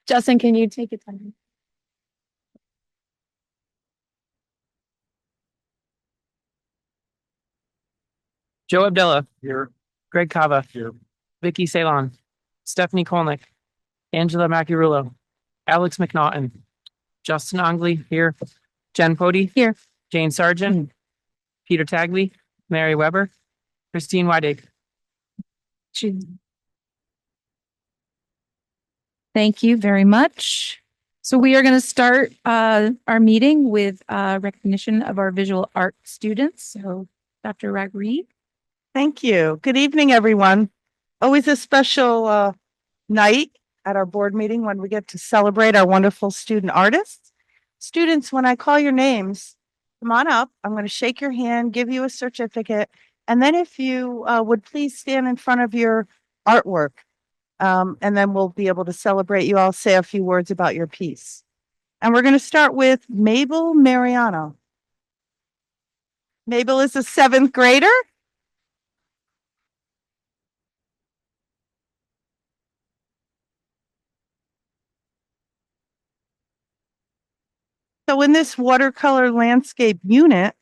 Justin, can you take it time? Joe Abdella. Here. Greg Kava. Here. Vicky Ceylon. Stephanie Kolnick. Angela Macarulo. Alex McNaughton. Justin Ongley. Here. Jen Pody. Here. Jane Sargent. Peter Tagley. Mary Weber. Christine Weidig. Thank you very much. So we are going to start our meeting with recognition of our visual art students. So Dr. Ragreed. Thank you. Good evening, everyone. Always a special night at our board meeting when we get to celebrate our wonderful student artists. Students, when I call your names, come on up. I'm going to shake your hand, give you a certificate, and then if you would please stand in front of your artwork, and then we'll be able to celebrate you all, say a few words about your piece. And we're going to start with Mabel Mariano. Mabel is a 7th grader. So in this watercolor landscape unit,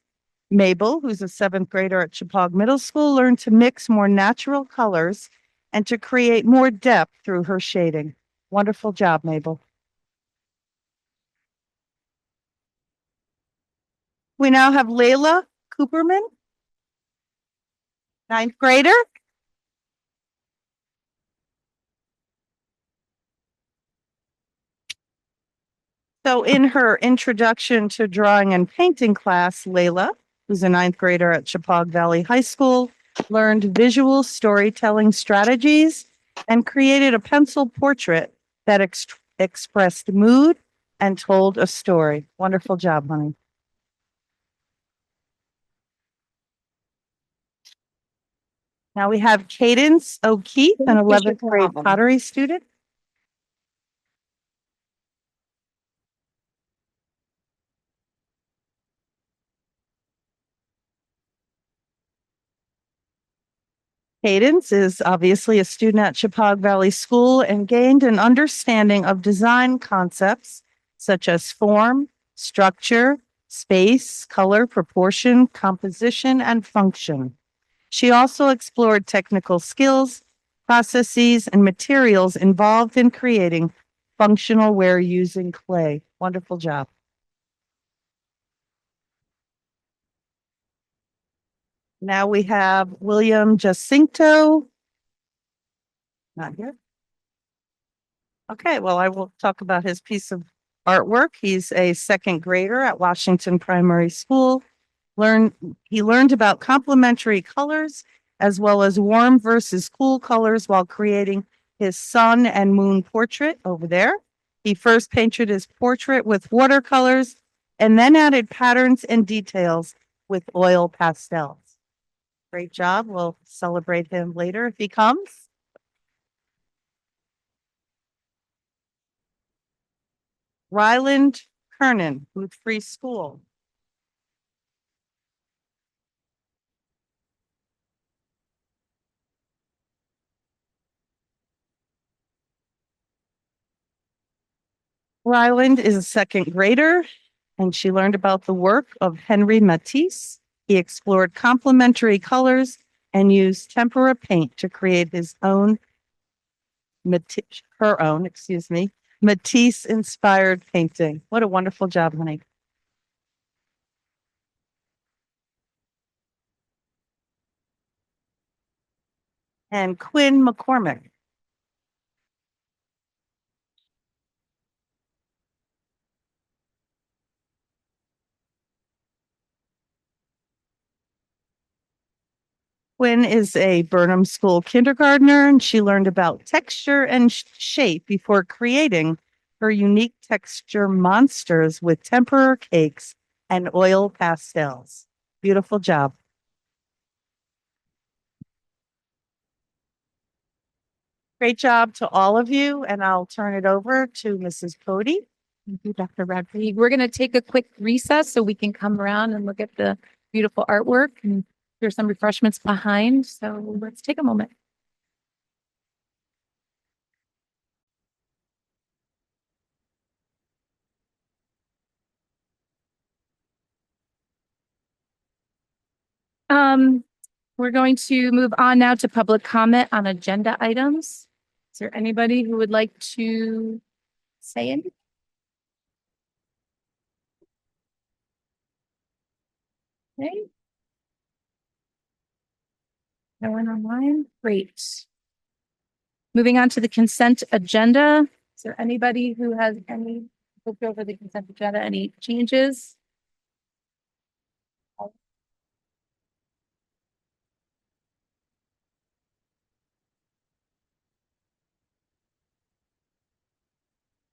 Mabel, who's a 7th grader at Chippewa Middle School, learned to mix more natural colors and to create more depth through her shading. Wonderful job, Mabel. We now have Layla Cooperman, 9th grader. So in her introduction to drawing and painting class, Layla, who's a 9th grader at Chippewa Valley High School, learned visual storytelling strategies and created a pencil portrait that expressed mood and told a story. Wonderful job, honey. Now we have Cadence O'Keefe, an 11th grade pottery student. Cadence is obviously a student at Chippewa Valley School and gained an understanding of design concepts such as form, structure, space, color, proportion, composition, and function. She also explored technical skills, processes, and materials involved in creating functional ware using clay. Wonderful job. Now we have William Jacinto. Not here. Okay, well, I will talk about his piece of artwork. He's a 2nd grader at Washington Primary School. He learned about complementary colors as well as warm versus cool colors while creating his sun and moon portrait over there. He first painted his portrait with watercolors and then added patterns and details with oil pastels. Great job. We'll celebrate him later if he comes. Ryland Kernan, Booth Free School. Ryland is a 2nd grader, and she learned about the work of Henri Matisse. He explored complementary colors and used tempera paint to create his own, Matisse-inspired painting. What a wonderful job, honey. And Quinn McCormick. Quinn is a Burnham School kindergartner, and she learned about texture and shape before creating her unique texture monsters with tempera cakes and oil pastels. Beautiful job. Great job to all of you, and I'll turn it over to Mrs. Pody. Thank you, Dr. Ragreed. We're going to take a quick recess so we can come around and look at the beautiful artwork, and there's some refreshments behind. So let's take a moment. We're going to move on now to public comment on agenda items. Is there anybody who would like to say anything? Okay. No one online? Great. Moving on to the consent agenda. Is there anybody who has any, looked over the consent agenda, any changes?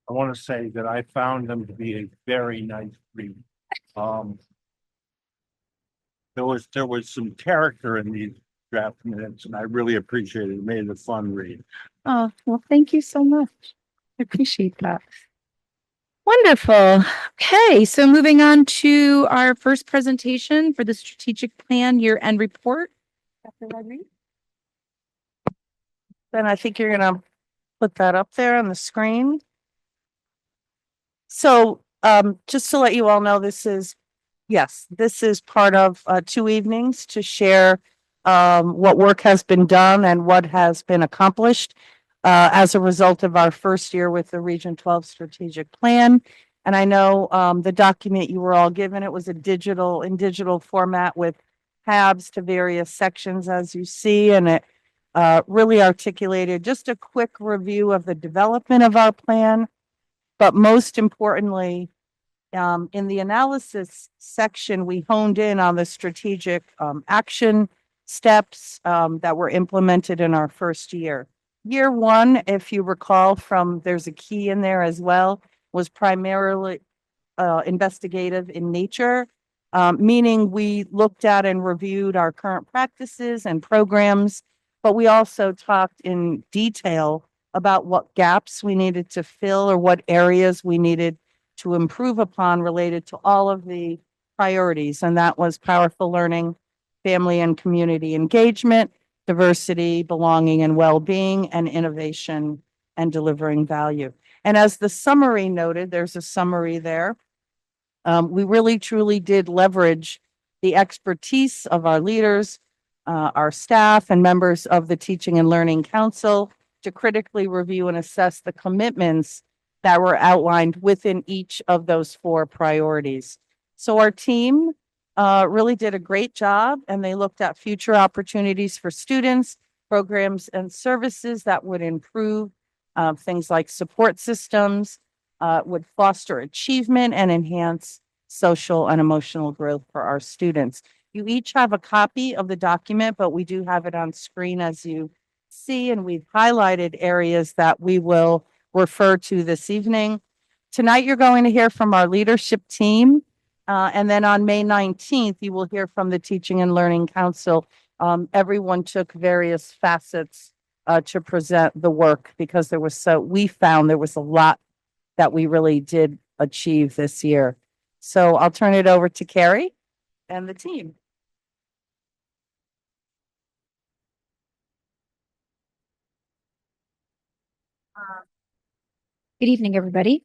I want to say that I found them to be a very nice read. Um. There was some character in these draft minutes and I really appreciated it. It made it a fun read. Oh, well, thank you so much. I appreciate that. Wonderful. Okay, so moving on to our first presentation for the strategic plan year-end report. Dr. Rodriguez? Then I think you're gonna put that up there on the screen. So, just to let you all know, this is part of, 2 evenings to share, what work has been done and what has been accomplished, as a result of our first year with the Region 12 strategic plan. And I know, the document you were all given, it was in digital format with tabs to various sections as you see, and it, really articulated just a quick review of the development of our plan. But most importantly, in the analysis section, we honed in on the strategic action steps that were implemented in our first year. Year one, if you recall there's a key in there as well, was primarily investigative in nature, meaning we looked at and reviewed our current practices and programs, but we also talked in detail about what gaps we needed to fill or what areas we needed to improve upon related to all of the priorities. And that was powerful learning, family and community engagement, diversity, belonging and well-being, and innovation and delivering value. And as the summary noted, there's a summary there. We really truly did leverage the expertise of our leaders, our staff and members of the Teaching and Learning Council to critically review and assess the commitments that were outlined within each of those 4 priorities. So our team really did a great job, and they looked at future opportunities for students, programs, and services that would improve things like support systems, would foster achievement and enhance social and emotional growth for our students. You each have a copy of the document, but we do have it on screen as you see, and we've highlighted areas that we will refer to this evening. Tonight, you're going to hear from our leadership team. And then on May 19th, you will hear from the Teaching and Learning Council. Everyone took various facets to present the work because we found there was a lot that we really did achieve this year. So I'll turn it over to Carrie and the team. Good evening, everybody.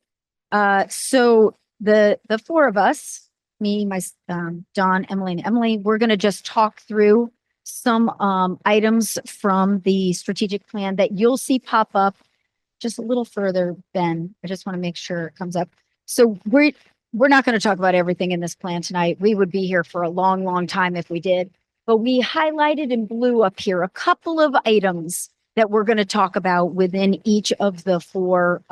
So the 4 of us, me, Don, Emily, and Emily, we're going to just talk through some items from the strategic plan that you'll see pop up just a little further. Ben, I just want to make sure it comes up. So we're not going to talk about everything in this plan tonight. We would be here for a long, long time if we did. But we highlighted in blue up here a couple of items that we're going to talk about within each of the 4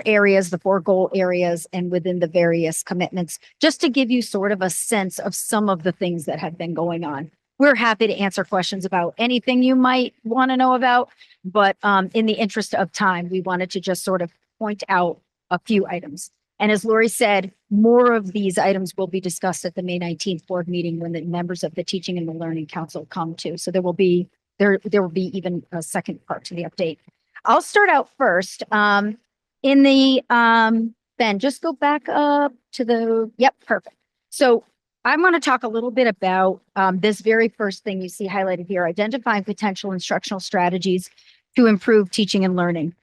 areas, the 4 goal areas, and within the various commitments, just to give you sort of a sense of some of the things that have been going on. We're happy to answer questions about anything you might want to know about, but in the interest of time, we wanted to just sort of point out a few items. And as Lori said, more of these items will be discussed at the May 19th board meeting when the members of the Teaching and the Learning Council come to. So there will be even a second part to the update. I'll start out first. In the, Ben, just go back up to yep, perfect. So I want to talk a little bit about this very first thing you see highlighted here, identifying potential instructional strategies to improve teaching and learning.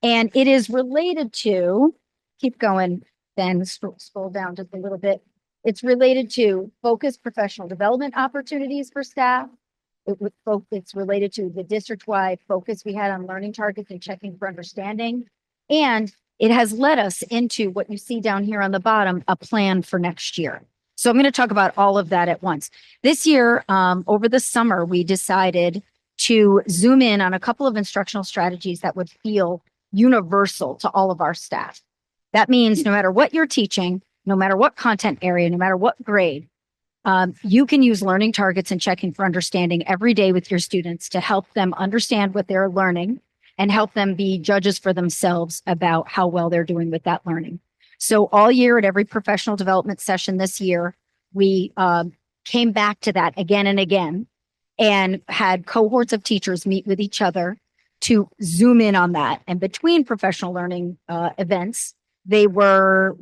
And it is related to, keep going, Ben, scroll down just a little bit. It's related to focused professional development opportunities for staff. It's related to the district-wide focus we had on learning targets and checking for understanding. And it has led us into what you see down here on the bottom, a plan for next year. So I'm going to talk about all of that at once. This year, over the summer, we decided to zoom in on a couple of instructional strategies that would feel universal to all of our staff. That means no matter what you're teaching, no matter what content area, no matter what grade, you can use learning targets and checking for understanding every day with your students to help them understand what they're learning and help them be judges for themselves about how well they're doing with that learning. So all year at every professional development session this year, we came back to that again and again and had cohorts of teachers meet with each other to zoom in on that. And between professional learning events, they were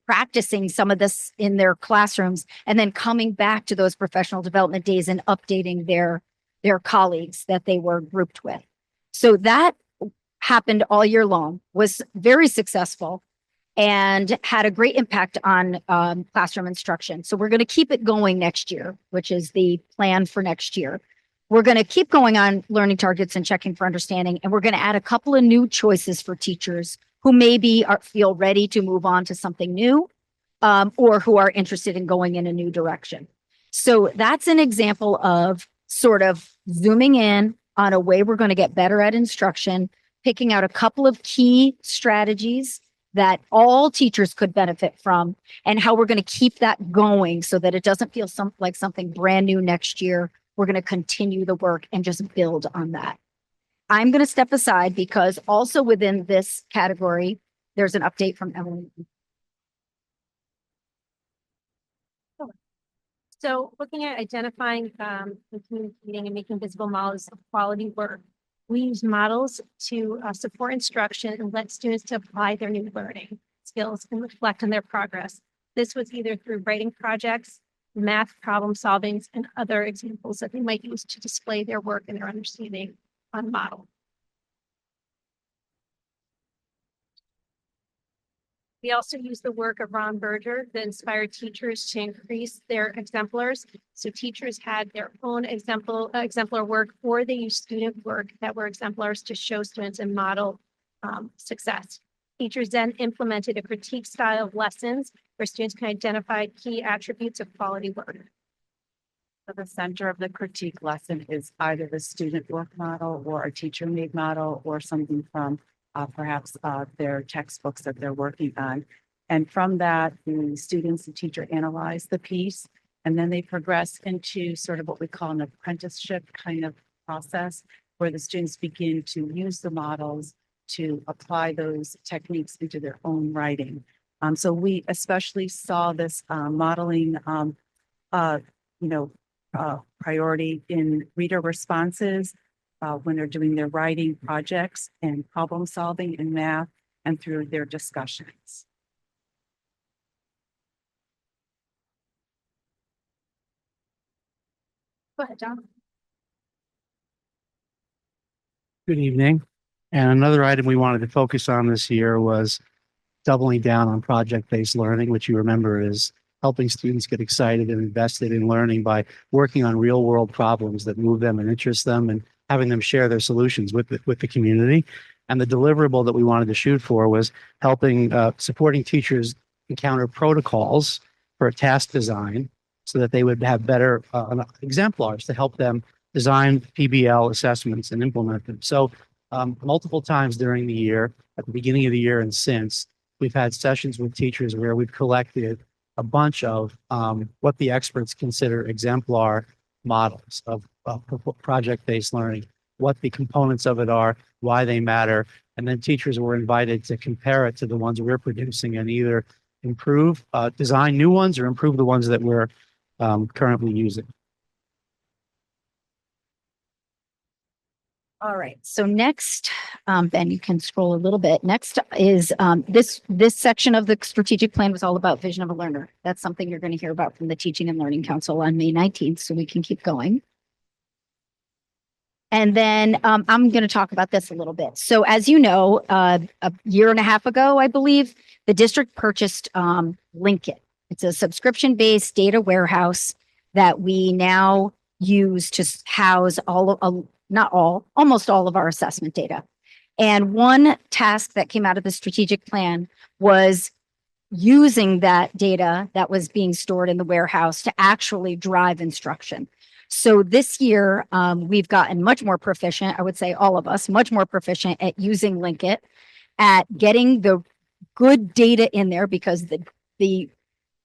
practicing some of this in their classrooms and then coming back to those professional development days and updating their colleagues that they were grouped with. So that happened all year long, was very successful, and had a great impact on classroom instruction. So we're going to keep it going next year, which is the plan for next year. We're going to keep going on learning targets and checking for understanding, and we're going to add a couple of new choices for teachers who maybe feel ready to move on to something new, or who are interested in going in a new direction. So that's an example of sort of zooming in on a way we're going to get better at instruction, picking out a couple of key strategies that all teachers could benefit from, and how we're going to keep that going so that it doesn't feel like something brand new next year. We're going to continue the work and just build on that. I'm going to step aside because also within this category, there's an update from Emily. So looking at identifying and communicating and making visible models of quality work, we use models to support instruction and let students to apply their new learning skills and reflect on their progress. This was either through writing projects, math problem solvings, and other examples that they might use to display their work and their understanding on model. We also use the work of Ron Berger that inspired teachers to increase their exemplars. So teachers had their own exemplar work, or they used student work that were exemplars to show students and model success. Teachers then implemented a critique style of lessons where students can identify key attributes of quality work. So the center of the critique lesson is either the student work model or a teacher-made model or something from perhaps their textbooks that they're working on. And from that, the students and teacher analyze the piece, and then they progress into sort of what we call an apprenticeship kind of process, where the students begin to use the models to apply those techniques into their own writing. So we especially saw this modeling, priority in reader responses, when they're doing their writing projects and problem solving in math and through their discussions. Go ahead, John. Good evening. And another item we wanted to focus on this year was doubling down on project-based learning, which you remember is helping students get excited and invested in learning by working on real-world problems that move them and interest them, and having them share their solutions with the community. And the deliverable that we wanted to shoot for was helping supporting teachers encounter protocols for task design so that they would have better exemplars to help them design PBL assessments and implement them. So multiple times during the year, at the beginning of the year and since, we've had sessions with teachers where we've collected a bunch of what the experts consider exemplar models of project-based learning, what the components of it are, why they matter, and then teachers were invited to compare it to the ones we're producing and either improve, design new ones or improve the ones that we're currently using. All right. So next, Ben, you can scroll a little bit. Next is this section of the strategic plan was all about vision of a learner. That's something you're going to hear about from the Teaching and Learning Council on May 19th, so we can keep going. And then I'm going to talk about this a little bit. So as you know, a year and a half ago, I believe, the district purchased Linkit. It's a subscription-based data warehouse that we now use to house almost all of our assessment data. And one task that came out of the strategic plan was using that data that was being stored in the warehouse to actually drive instruction. So this year, we've gotten much more proficient, I would say all of us, much more proficient at using Linkit, at getting the good data in there, because the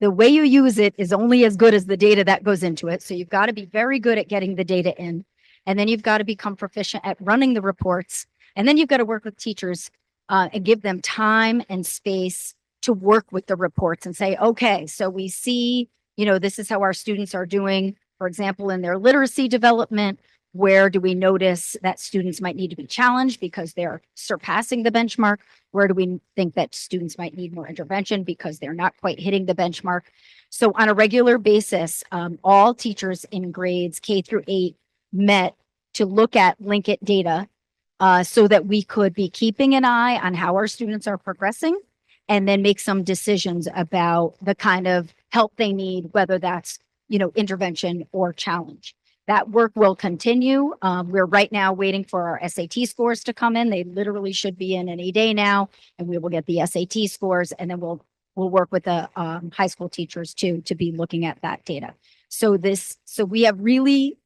way you use it is only as good as the data that goes into it. So you've got to be very good at getting the data in. And then you've got to become proficient at running the reports. And then you've got to work with teachers and give them time and space to work with the reports and say, okay, so we see, this is how our students are doing, for example, in their literacy development. Where do we notice that students might need to be challenged because they're surpassing the benchmark? Where do we think that students might need more intervention because they're not quite hitting the benchmark? So on a regular basis, all teachers in grades K through 8 met to look at Linkit data so that we could be keeping an eye on how our students are progressing and then make some decisions about the kind of help they need, whether that's, intervention or challenge. That work will continue. We're right now waiting for our SAT scores to come in. They literally should be in any day now, and we will get the SAT scores, and then we'll work with the high school teachers too to be looking at that data. So we have really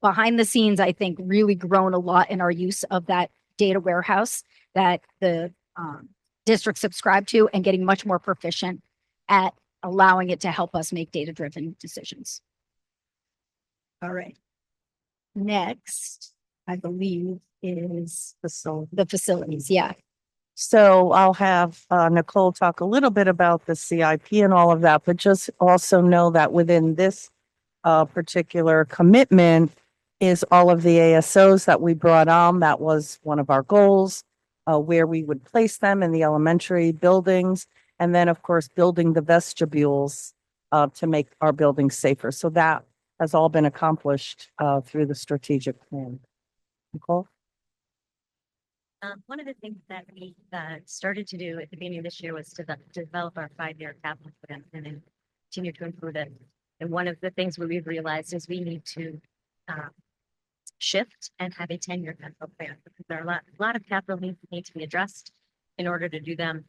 behind the scenes, I think, really grown a lot in our use of that data warehouse that the district subscribe to, and getting much more proficient at allowing it to help us make data-driven decisions. All right. Next, I believe, is the facilities. Yeah. So I'll have Nicole talk a little bit about the CIP and all of that, but just also know that within this particular commitment is all of the ASOs that we brought on. That was one of our goals, where we would place them in the elementary buildings. And then, of course, building the vestibules to make our buildings safer. So that has all been accomplished through the strategic plan. Nicole? One of the things that we started to do at the beginning of this year was to develop our 5-year capital plan and then continue to improve it. And one of the things we've realized is we need to shift and have a 10-year capital plan, because there are a lot of capital needs that need to be addressed in order to do them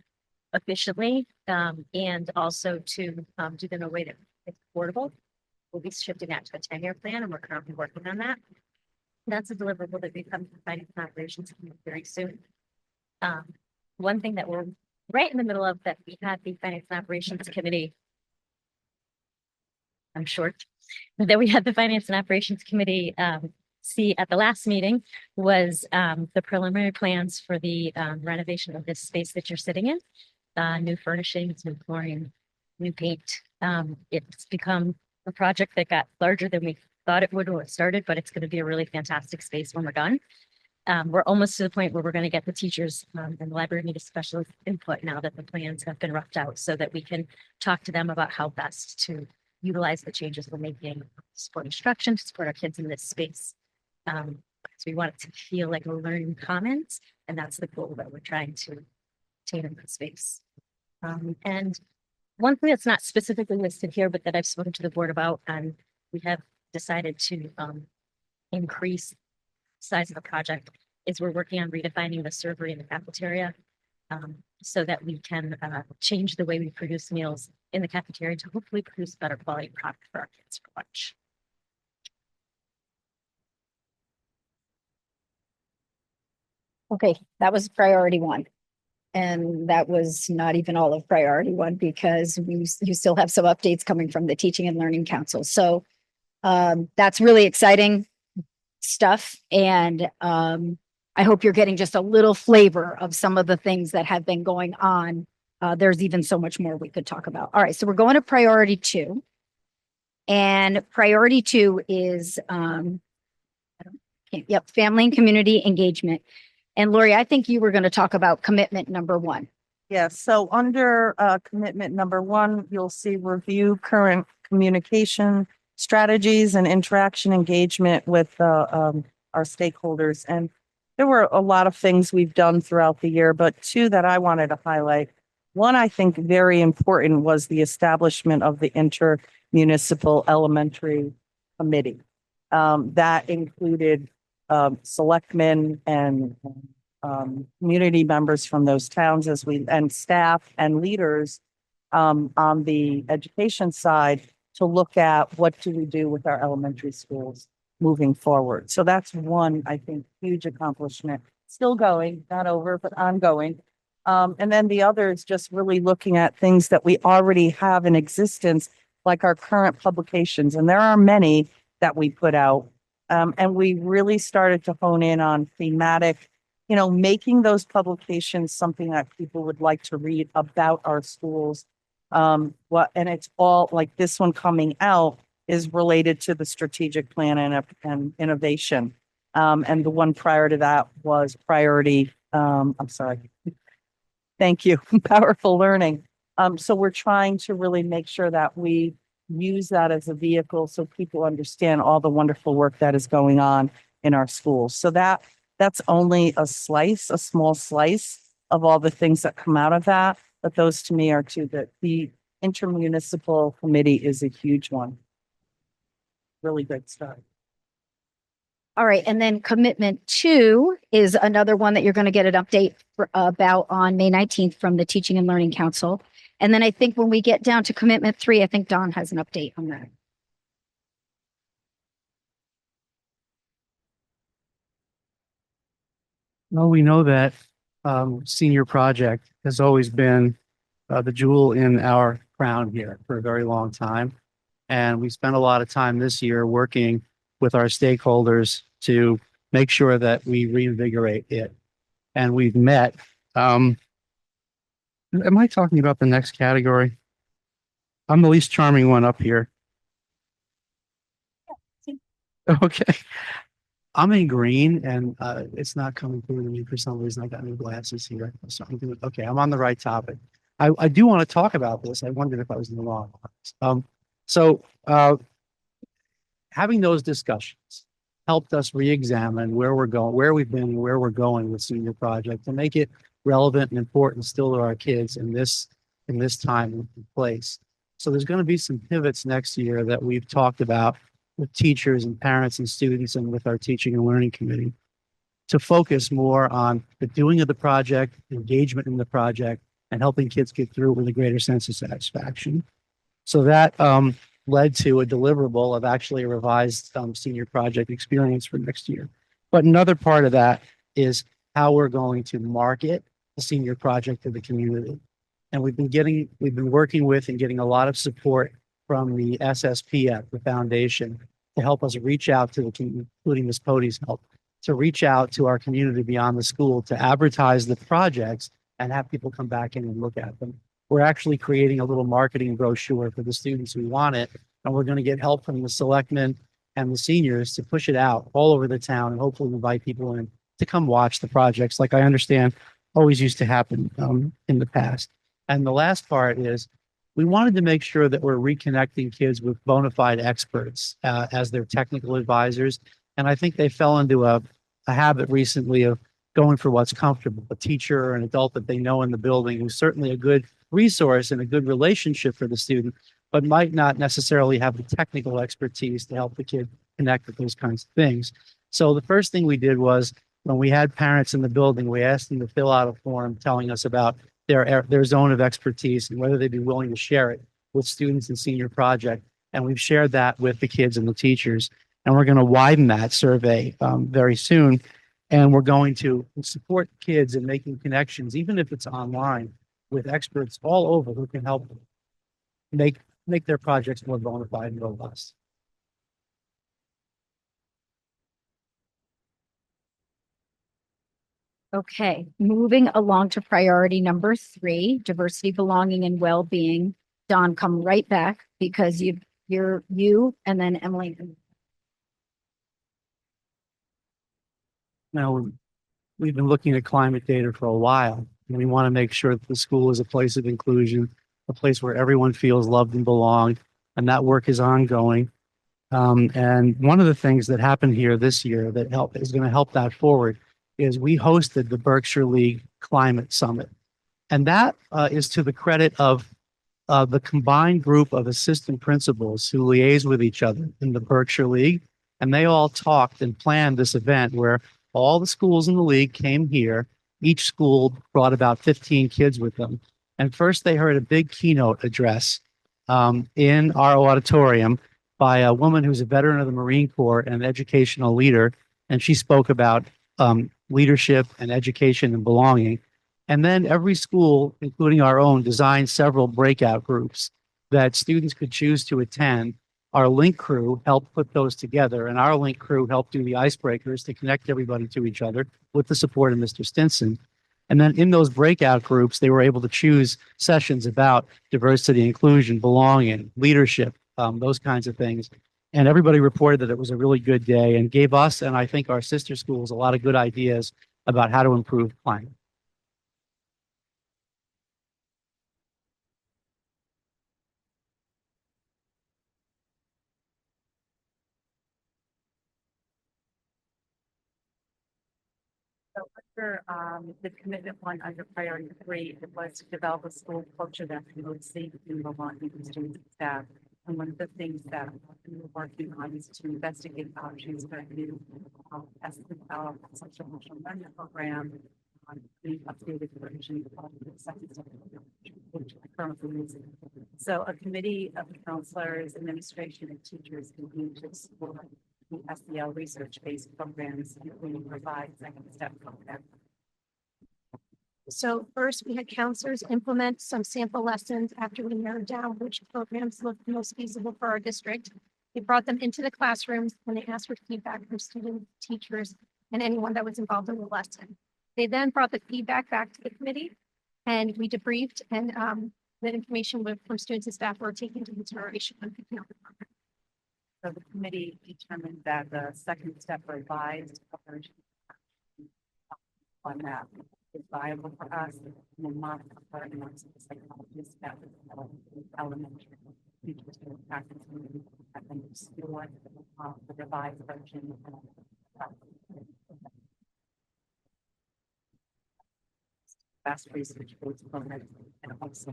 efficiently and also to do them in a way that is affordable. We'll be shifting that to a 10-year plan, and we're currently working on that. That's a deliverable that becomes the finance and operations committee very soon. One thing that we're right in the middle of that we had the finance and operations committee. I'm short. That we had the finance and operations committee see at the last meeting was the preliminary plans for the renovation of this space that you're sitting in. New furnishings, new flooring, new paint. It's become a project that got larger than we thought it would when it started, but it's going to be a really fantastic space when we're done. We're almost to the point where we're going to get the teachers and the library need a special input now that the plans have been roughed out, so that we can talk to them about how best to utilize the changes we're making, support instruction, to support our kids in this space. So we want it to feel like a learning commons, and that's the goal that we're trying to attain in that space. And one thing that's not specifically listed here, but that I've spoken to the board about, and we have decided to increase the size of the project, is we're working on redefining the servery in the cafeteria so that we can change the way we produce meals in the cafeteria to hopefully produce better quality product for our kids for lunch. Okay, that was priority one. And that was not even all of priority one, because you still have some updates coming from the Teaching and Learning Council. So that's really exciting stuff. And I hope you're getting just a little flavor of some of the things that have been going on. There's even so much more we could talk about. All right, so we're going to priority 2. And priority 2 is family and community engagement. And Lori, I think you were going to talk about commitment number 1. Yes, so under commitment number 1, you'll see review current communication strategies and interaction engagement with our stakeholders. And there were a lot of things we've done throughout the year, but 2 that I wanted to highlight One, I think very important was the establishment of the intermunicipal elementary committee. That included selectmen and community members from those towns and staff and leaders on the education side to look at what do we do with our elementary schools moving forward. So that's one, I think, huge accomplishment. Still going, not over, but ongoing. And then the other is just really looking at things that we already have in existence, like our current publications. And there are many that we put out. And we really started to hone in on thematic, making those publications something that people would like to read about our schools. And it's all like this one coming out is related to the strategic plan and innovation. And the one prior to that was priority. I'm sorry. Thank you. Powerful learning. So we're trying to really make sure that we use that as a vehicle so people understand all the wonderful work that is going on in our schools. So that's only a small slice of all the things that come out of that. But those to me are two that the intermunicipal committee is a huge one. Really good start. All right, and then commitment 2 is another one that you're going to get an update about on May 19th from the Teaching and Learning Council. And then I think when we get down to commitment 3, I think Don has an update on that. Well, we know that senior project has always been the jewel in our crown here for a very long time. And we spent a lot of time this year working with our stakeholders to make sure that we reinvigorate it. And we've met. Am I talking about the next category? I'm the least charming one up here. Okay. I'm in green and it's not coming through to me for some reason. I got new glasses here. So okay, I'm on the right topic. I do want to talk about this. I wondered if I was in the wrong one. Having those discussions helped us re-examine where we're going, where we've been, and where we're going with senior project to make it relevant and important still to our kids in this time and place. So there's going to be some pivots next year that we've talked about with teachers and parents and students and with our teaching and learning committee to focus more on the doing of the project, engagement in the project, and helping kids get through it with a greater sense of satisfaction. So that led to a deliverable of actually a revised senior project experience for next year. But another part of that is how we're going to market the senior project to the community. And we've been working with and getting a lot of support from the SSPF, the foundation, to help us reach out to the community, including Ms. Cody's help, to reach out to our community beyond the school to advertise the projects and have people come back in and look at them. We're actually creating a little marketing brochure for the students who want it, and we're going to get help from the selectmen and the seniors to push it out all over the town and hopefully invite people in to come watch the projects like I understand always used to happen in the past. And the last part is we wanted to make sure that we're reconnecting kids with bona fide experts as their technical advisors. And I think they fell into a habit recently of going for what's comfortable, a teacher or an adult that they know in the building who's certainly a good resource and a good relationship for the student, but might not necessarily have the technical expertise to help the kid connect with those kinds of things. So the first thing we did was when we had parents in the building, we asked them to fill out a form telling us about their zone of expertise and whether they'd be willing to share it with students in senior project. And we've shared that with the kids and the teachers. And we're going to widen that survey very soon. And we're going to support kids in making connections, even if it's online, with experts all over who can help make their projects more bona fide and robust. Okay, moving along to priority number 3, diversity, belonging, and well-being. Don, come right back because you're you and then Emily. Now, we've been looking at climate data for a while, and we want to make sure that the school is a place of inclusion, a place where everyone feels loved and belonged, and that work is ongoing. And one of the things that happened here this year that is going to help that forward is we hosted the Berkshire League Climate Summit. And that is to the credit of the combined group of assistant principals who liaise with each other in the Berkshire League. And they all talked and planned this event where all the schools in the league came here. Each school brought about 15 kids with them. And first they heard a big keynote address in our auditorium by a woman who's a veteran of the Marine Corps and an educational leader. And she spoke about leadership and education and belonging. And then every school, including our own, designed several breakout groups that students could choose to attend. Our link crew helped put those together, and our link crew helped do the icebreakers to connect everybody to each other with the support of Mr. Stinson. And then in those breakout groups, they were able to choose sessions about diversity, inclusion, belonging, leadership, those kinds of things. And everybody reported that it was a really good day and gave us, and I think our sister schools, a lot of good ideas about how to improve climate. So under the commitment one under priority 3, it was to develop a school culture that promotes safety and belonging for students and staff. And one of the things that we were working on is to investigate options for a new social emotional learning program, the updated version of the second step, which I currently using. So a committee of counselors, administration, and teachers convened to explore the SEL research-based programs, including provide second step program. So first, we had counselors implement some sample lessons after we narrowed down which programs looked most feasible for our district. They brought them into the classrooms and they asked for feedback from students, teachers, and anyone that was involved in the lesson. They then brought the feedback back to the committee and we debriefed, and the information from students and staff were taken into consideration when picking out the program. So the committee determined that the second step revised version on that is viable for us, and then modify and also the psychologist that was elementary teachers to practice and then explore the revised version. Fast research goes program and also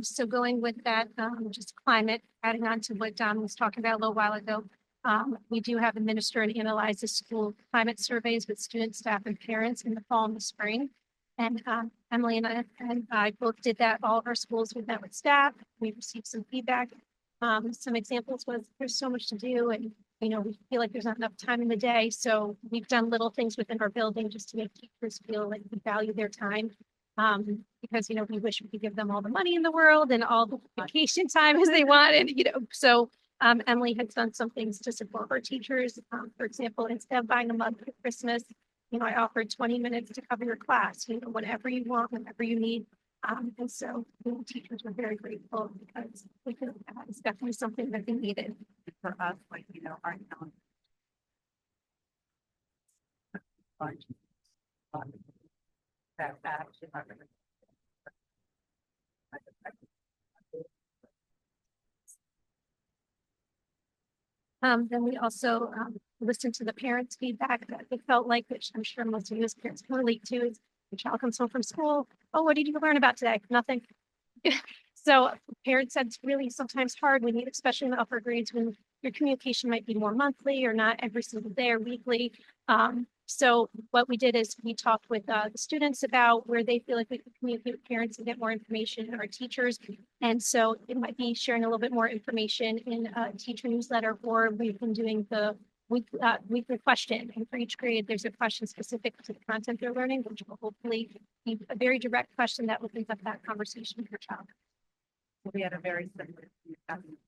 So going with that, just climate, adding on to what Don was talking about a little while ago, we do have administer and analyze the school climate surveys with students, staff, and parents in the fall and the spring. And Emily and I both did that. All of our schools, we met with staff. We received some feedback. Some examples was there's so much to do, and we feel like there's not enough time in the day. So we've done little things within our building just to make teachers feel like we value their time. Because we wish we could give them all the money in the world and all the vacation time as they want, and so Emily has done some things to support our teachers. For example, instead of buying a mug for Christmas, I offered 20 minutes to cover your class, whenever you want, whenever you need. And so teachers were very grateful because it's definitely something that they needed. for us, like, our that actually Then we also listened to the parents' feedback that they felt like, which I'm sure most of you as parents can relate to, is your child comes home from school. Oh, what did you learn about today? Nothing. So parents said it's really sometimes hard when especially in the upper grades, when your communication might be more monthly or not every single day or weekly. So what we did is we talked with the students about where they feel like we can communicate with parents and get more information, and our teachers. And so it might be sharing a little bit more information in a teacher newsletter, or we've been doing the weekly question. And for each grade, there's a question specific to the content they're learning, which will hopefully be a very direct question that opens up that conversation with your child. we had a very similar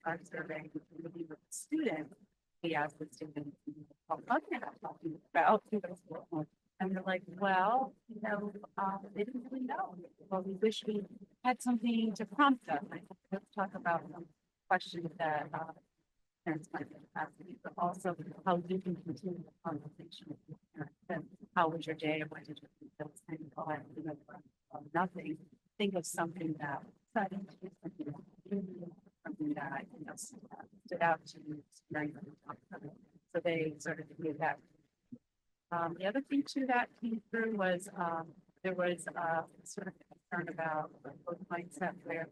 our survey with the students. We asked the students, what are you talking about? And they're like, well, they didn't really know. Well, we wish we had something to prompt us. Let's talk about some questions that parents might be asking, but also how you can continue the conversation with your parents. And how was your day? What did you do? Those kind of nothing. Think of something that something that I think stood out to me. So they sort of made that The other thing too that came through was, there was, sort of concern about both mindset where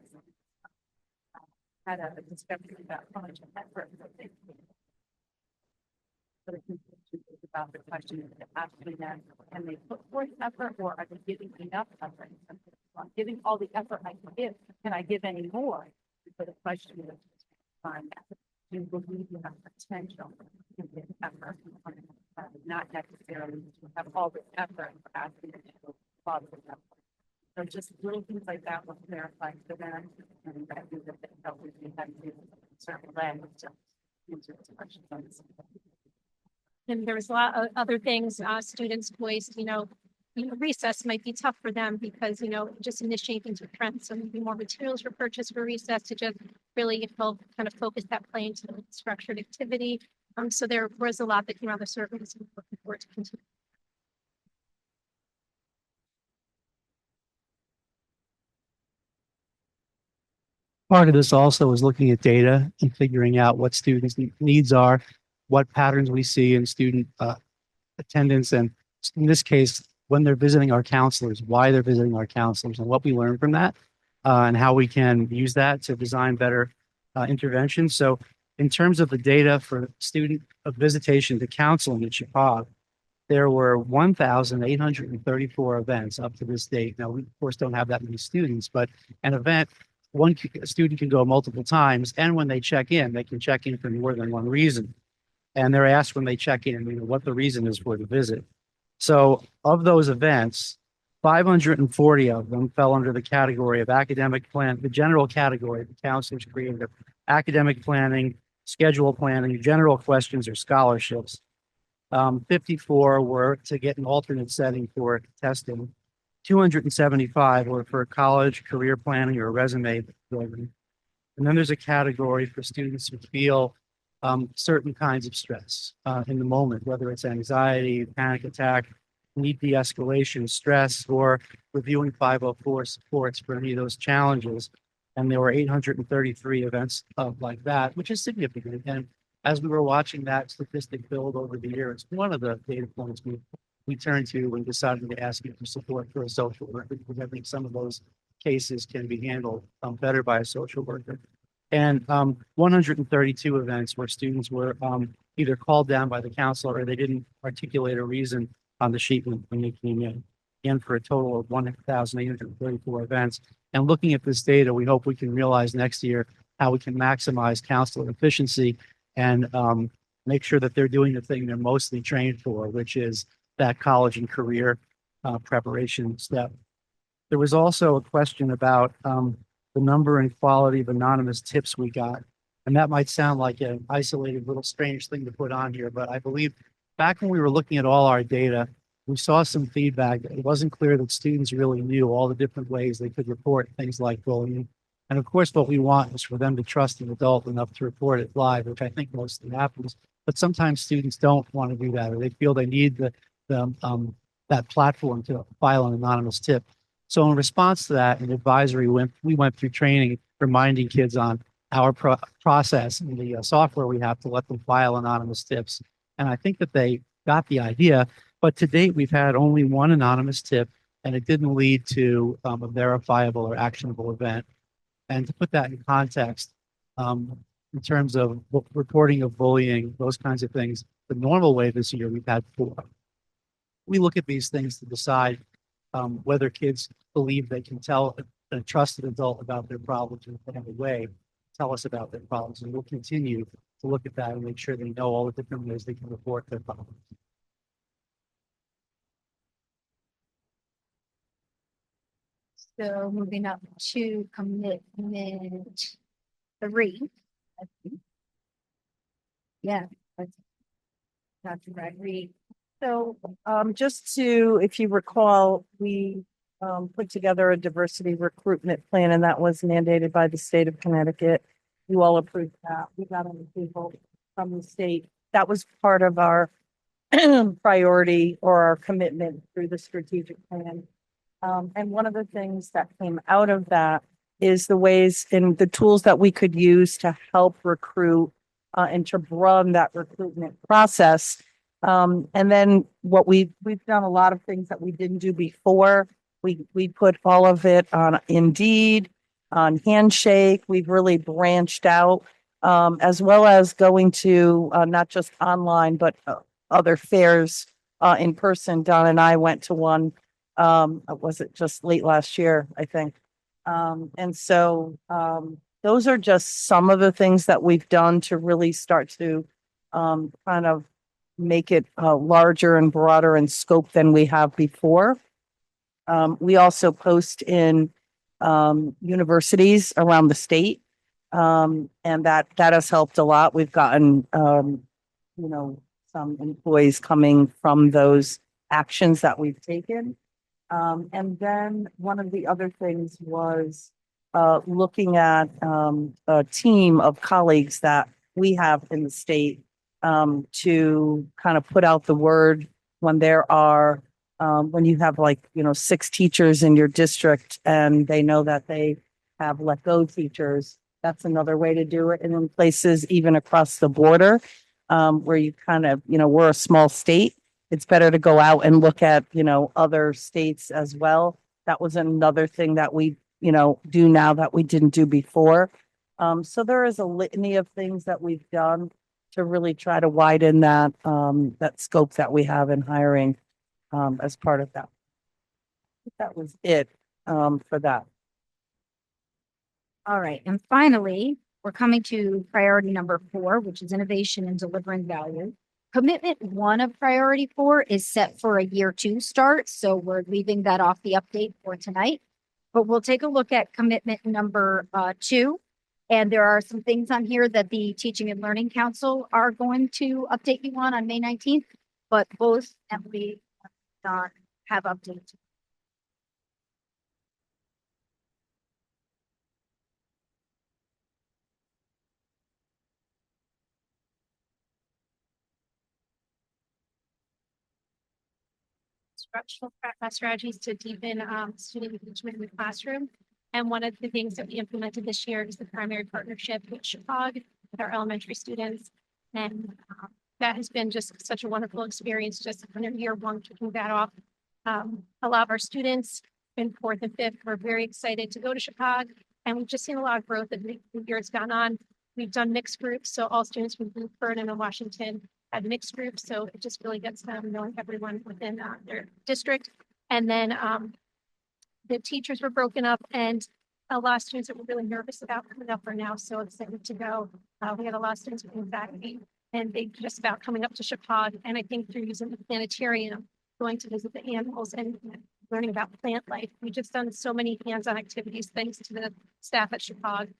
had a discussion about how much effort that they put. But I think it's about the question of actually then, can they put forth effort or are they giving enough effort? I'm giving all the effort I can give. Can I give any more? So the question is, do you believe you have potential to give effort? Not necessarily to have all the effort for asking them to go positive effort. So just little things like that will clarify for them. And I think that they help with the certain language to answer the questions on this. And there was a lot of other things, students voiced, recess might be tough for them because, just initiating things with trends. So maybe more materials were purchased for recess to just really help kind of focus that play into the structured activity. So there was a lot that came out of the surveys and looking forward to continue. Part of this also is looking at data and figuring out what students' needs are, what patterns we see in student attendance, and in this case, when they're visiting our counselors, why they're visiting our counselors, and what we learn from that, and how we can use that to design better interventions. So in terms of the data for student visitation to counseling in Chicago, there were 1,834 events up to this date. Now, we, of course, don't have that many students, but an event, a student can go multiple times, and when they check in, they can check in for more than one reason. And they're asked when they check in, what the reason is for the visit. So of those events, 540 of them fell under the category of academic plan, the general category the counselors created, academic planning, schedule planning, general questions or scholarships. 54 were to get an alternate setting for testing. 275 were for college, career planning, or resume building. And then there's a category for students who feel certain kinds of stress in the moment, whether it's anxiety, panic attack, need de-escalation, stress, or reviewing 504 supports for any of those challenges. And there were 833 events like that, which is significant. And as we were watching that statistic build over the year, it's one of the data points we turned to when deciding to ask you for support for a social worker, because I think some of those cases can be handled better by a social worker. And 132 events where students were either called down by the counselor or they didn't articulate a reason on the sheet when they came in. And for a total of 1,834 events. And looking at this data, we hope we can realize next year how we can maximize counselor efficiency and make sure that they're doing the thing they're mostly trained for, which is that college and career preparation step. There was also a question about the number and quality of anonymous tips we got. And that might sound like an isolated little strange thing to put on here, but I believe back when we were looking at all our data, we saw some feedback that it wasn't clear that students really knew all the different ways they could report things like bullying. And of course, what we want is for them to trust an adult enough to report it live, which I think mostly happens. But sometimes students don't want to do that, or they feel they need that platform to file an anonymous tip. So in response to that, in advisory, we went through training, reminding kids on our process and the software we have to let them file anonymous tips. And I think that they got the idea, but to date, we've had only one anonymous tip, and it didn't lead to a verifiable or actionable event. And to put that in context, in terms of reporting of bullying, those kinds of things, the normal way this year, we've had 4. We look at these things to decide whether kids believe they can tell a trusted adult about their problems, and if they have a way to tell us about their problems. And we'll continue to look at that and make sure they know all the different ways they can report their problems. So moving up to commitment 3. Yeah. Dr. Gregory. So, just to, if you recall, we put together a diversity recruitment plan, and that was mandated by the state of Connecticut. You all approved that. We got on the table from the state. That was part of our priority or our commitment through the strategic plan. And one of the things that came out of that is the ways and the tools that we could use to help recruit and to run that recruitment process. And then what we've done a lot of things that we didn't do before. We put all of it on Indeed, on Handshake. We've really branched out, as well as going to, not just online, but other fairs, in person. Don and I went to one, was it just late last year, I think? And so, those are just some of the things that we've done to really start to, kind of make it, larger and broader in scope than we have before. We also post in, universities around the state. And that has helped a lot. We've gotten, some employees coming from those actions that we've taken. And then one of the other things was, looking at, a team of colleagues that we have in the state, to kind of put out the word when there are, when you have 6 teachers in your district and they know that they have let go teachers. That's another way to do it. And in places even across the border, where you kind of, we're a small state. It's better to go out and look at, other states as well. That was another thing that we, do now that we didn't do before. So there is a litany of things that we've done to really try to widen that, that scope that we have in hiring, as part of that. I think that was it, for that. All right. And finally, we're coming to priority number 4, which is innovation and delivering value. Commitment 1 of priority 4 is set for a year 2 start. So we're leaving that off the update for tonight. But we'll take a look at commitment number 2. And there are some things on here that the Teaching and Learning Council are going to update you on May 19th. But both Emily and Don have updates. Structural strategies to deepen student engagement in the classroom. And one of the things that we implemented this year is the primary partnership with Chicago, with our elementary students. And that has been just such a wonderful experience, just under year 1, kicking that off. A lot of our students in 4th and 5th were very excited to go to Chicago. And we've just seen a lot of growth as the year has gone on. We've done mixed groups, so all students from Vernon and Washington had mixed groups, so it just really gets them knowing everyone within their district. And then the teachers were broken up, and a lot of students that were really nervous about coming up are now so excited to go. We had a lot of students with anxiety, and they just about coming up to Chicago. And I think through using the planetarium, going to visit the animals and learning about plant life, we've just done so many hands-on activities thanks to the staff at Chicago,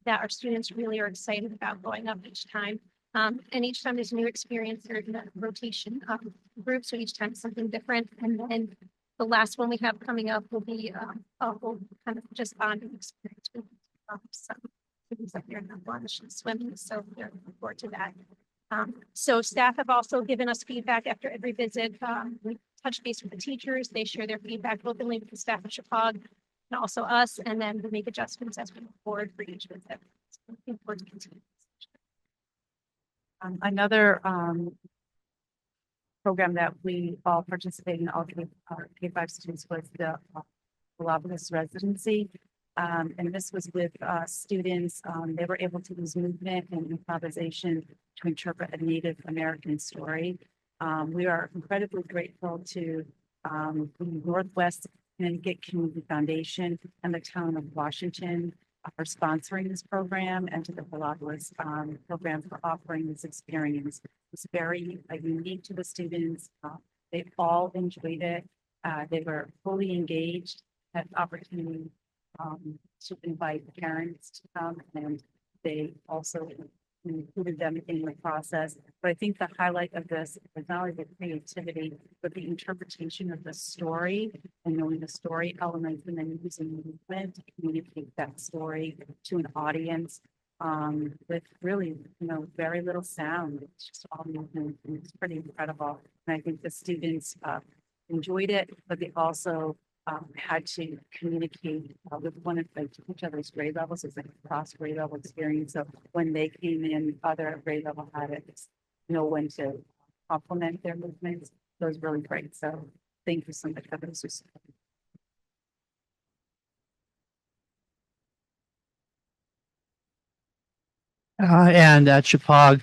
that our students really are excited about going up each time. And each time there's a new experience, there's a rotation of groups, so each time it's something different. And then the last one we have coming up will be a whole kind of just bonding experience with some students up here in the lunch and swimming, so we're looking forward to that. So staff have also given us feedback after every visit. We touch base with the teachers, they share their feedback openly with the staff at Chicago and also us, and then we make adjustments as we move forward for each visit. So looking forward to continuing. Another program that we all participate in, all K-5 students, was the Galapagos residency. And this was with students. They were able to use movement and improvisation to interpret a Native American story. We are incredibly grateful to the Northwest Connecticut Community Foundation and the town of Washington for sponsoring this program, and to the Galapagos program for offering this experience. It's very unique to the students. They all enjoyed it. They were fully engaged, had the opportunity to invite parents to come, and they also included them in the process. But I think the highlight of this is not only the creativity, but the interpretation of the story and knowing the story elements, and then using movement to communicate that story to an audience with really, very little sound. It's just all movement, and it's pretty incredible. And I think the students enjoyed it, but they also had to communicate with one of each other's grade levels. It's like a cross grade level experience. So when they came in, other grade level had it know when to complement their movements. So it's really great. So thank you so much for those. And at Chippewa,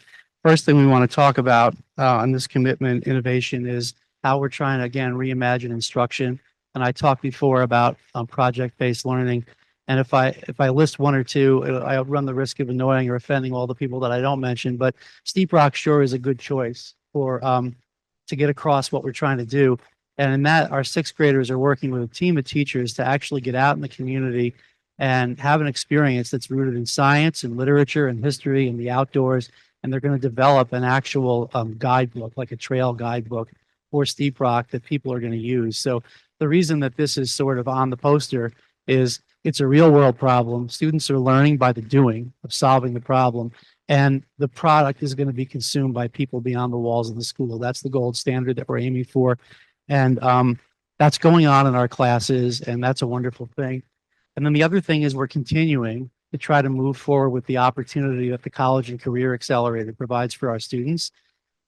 first thing we want to talk about on this commitment innovation is how we're trying to, again, reimagine instruction. And I talked before about project-based learning. And if I list one or two, I run the risk of annoying or offending all the people that I don't mention. But Steep Rock sure is a good choice for to get across what we're trying to do. And in that, our sixth graders are working with a team of teachers to actually get out in the community and have an experience that's rooted in science and literature and history and the outdoors. And they're going to develop an actual guidebook, like a trail guidebook for Steep Rock that people are going to use. So the reason that this is sort of on the poster is it's a real world problem. Students are learning by the doing of solving the problem. And the product is going to be consumed by people beyond the walls of the school. That's the gold standard that we're aiming for. And that's going on in our classes, and that's a wonderful thing. And then the other thing is we're continuing to try to move forward with the opportunity that the College and Career Accelerator provides for our students.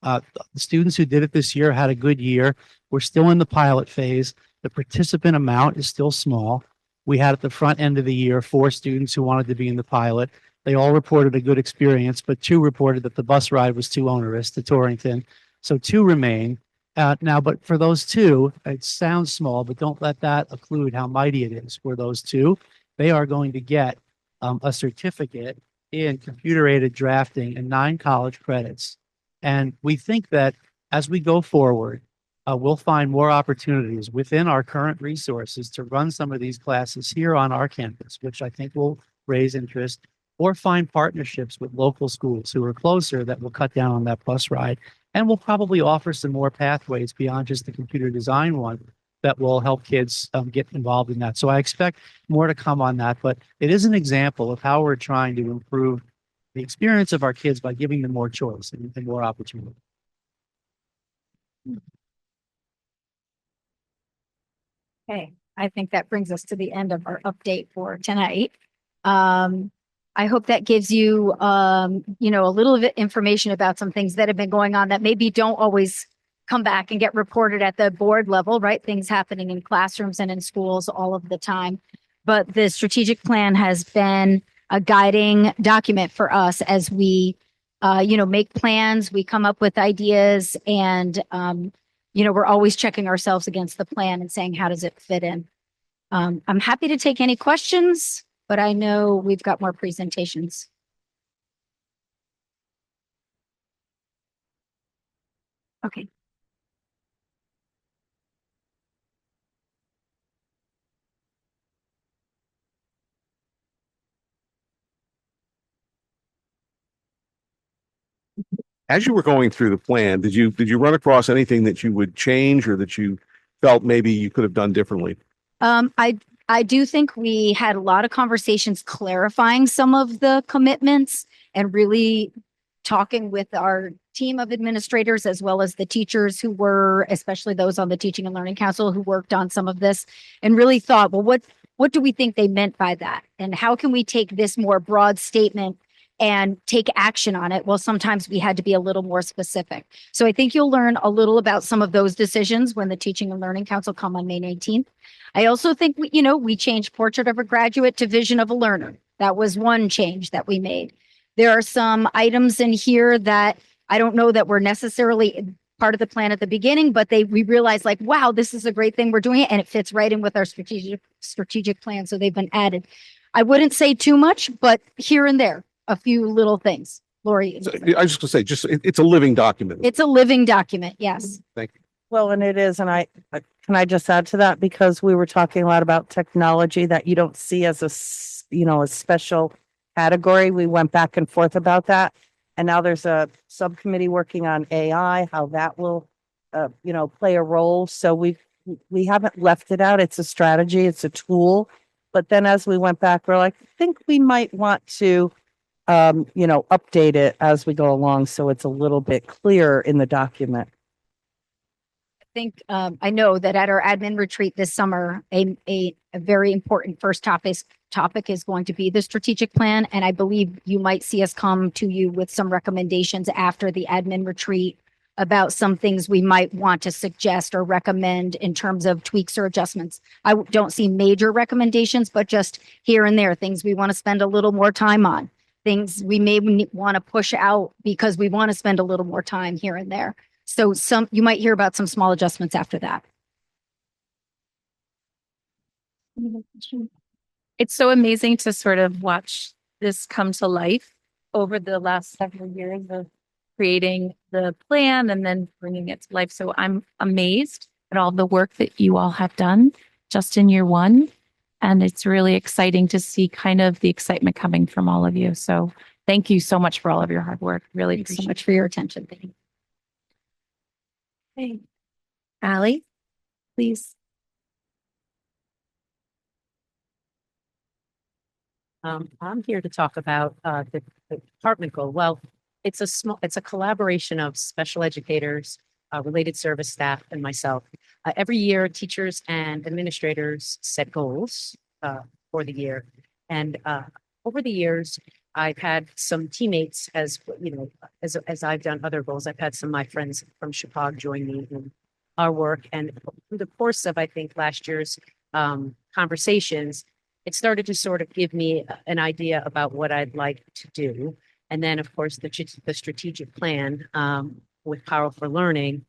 The students who did it this year had a good year. We're still in the pilot phase. The participant amount is still small. We had at the front end of the year 4 students who wanted to be in the pilot. They all reported a good experience, but 2 reported that the bus ride was too onerous to Torrington. So 2 remain. Now, but for those 2, it sounds small, but don't let that occlude how mighty it is. For those 2, they are going to get a certificate in computer-aided drafting and 9 college credits. And we think that as we go forward, we'll find more opportunities within our current resources to run some of these classes here on our campus, which I think will raise interest, or find partnerships with local schools who are closer that will cut down on that bus ride. And we'll probably offer some more pathways beyond just the computer design one that will help kids get involved in that. So I expect more to come on that, but it is an example of how we're trying to improve the experience of our kids by giving them more choice and more opportunity. Okay, I think that brings us to the end of our update for tonight. I hope that gives you, you know, a little bit information about some things that have been going on that maybe don't always come back and get reported at the board level, right? Things happening in classrooms and in schools all of the time. But the strategic plan has been a guiding document for us as we, you know, make plans, we come up with ideas, and, you know, we're always checking ourselves against the plan and saying, how does it fit in? I'm happy to take any questions, but I know we've got more presentations. Okay. As you were going through the plan, did you run across anything that you would change or that you felt maybe you could have done differently? I do think we had a lot of conversations clarifying some of the commitments and really talking with our team of administrators as well as the teachers who were, especially those on the Teaching and Learning Council who worked on some of this, and really thought, well, what do we think they meant by that? And how can we take this more broad statement and take action on it? Well, sometimes we had to be a little more specific. So I think you'll learn a little about some of those decisions when the Teaching and Learning Council come on May 19th. I also think we changed Portrait of a Graduate to Vision of a Learner. That was one change that we made. There are some items in here that I don't know that were necessarily part of the plan at the beginning, but we realized, like, wow, this is a great thing we're doing it, and it fits right in with our strategic plan. So they've been added. I wouldn't say too much, but here and there, a few little things. Lori. I was just gonna say, it's a living document. It's a living document. Yes. Thank you. Well, and it is, and can I just add to that, because we were talking a lot about technology that you don't see as a special category. We went back and forth about that. And now there's a subcommittee working on AI, how that will, play a role. So we haven't left it out. It's a strategy, it's a tool. But then as we went back, we're like, I think we might want to, update it as we go along. So it's a little bit clearer in the document. I think I know that at our admin retreat this summer, a very important first topic is going to be the strategic plan. And I believe you might see us come to you with some recommendations after the admin retreat about some things we might want to suggest or recommend in terms of tweaks or adjustments. I don't see major recommendations, but just here and there, things we want to spend a little more time on, things we may want to push out because we want to spend a little more time here and there. So you might hear about some small adjustments after that. It's so amazing to sort of watch this come to life over the last several years of creating the plan and then bringing it to life. So I'm amazed at all the work that you all have done just in year one. And it's really exciting to see kind of the excitement coming from all of you. So thank you so much for all of your hard work. Really Thanks so appreciate much for your attention. Thank you. it. Allie, please. I'm here to talk about the department goal. Well, it's a collaboration of special educators, related service staff, and myself. Every year, teachers and administrators set goals for the year, and over the years, I've had some teammates as I've done other goals. I've had some of my friends from Chippewa join me in our work, and through the course of I think last year's conversations, it started to sort of give me an idea about what I'd like to do. And then, of course, the strategic plan with Power for Learning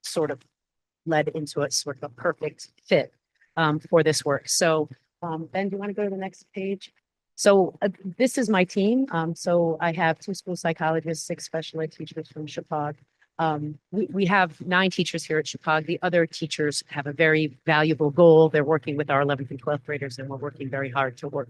sort of led into a sort of a perfect fit for this work. So, Ben, do you want to go to the next page? So this is my team. So I have 2 school psychologists, 6 special ed teachers from Chippewa. We have 9 teachers here at Chippewa. The other teachers have a very valuable goal. They're working with our 11th and 12th graders, and we're working very hard to work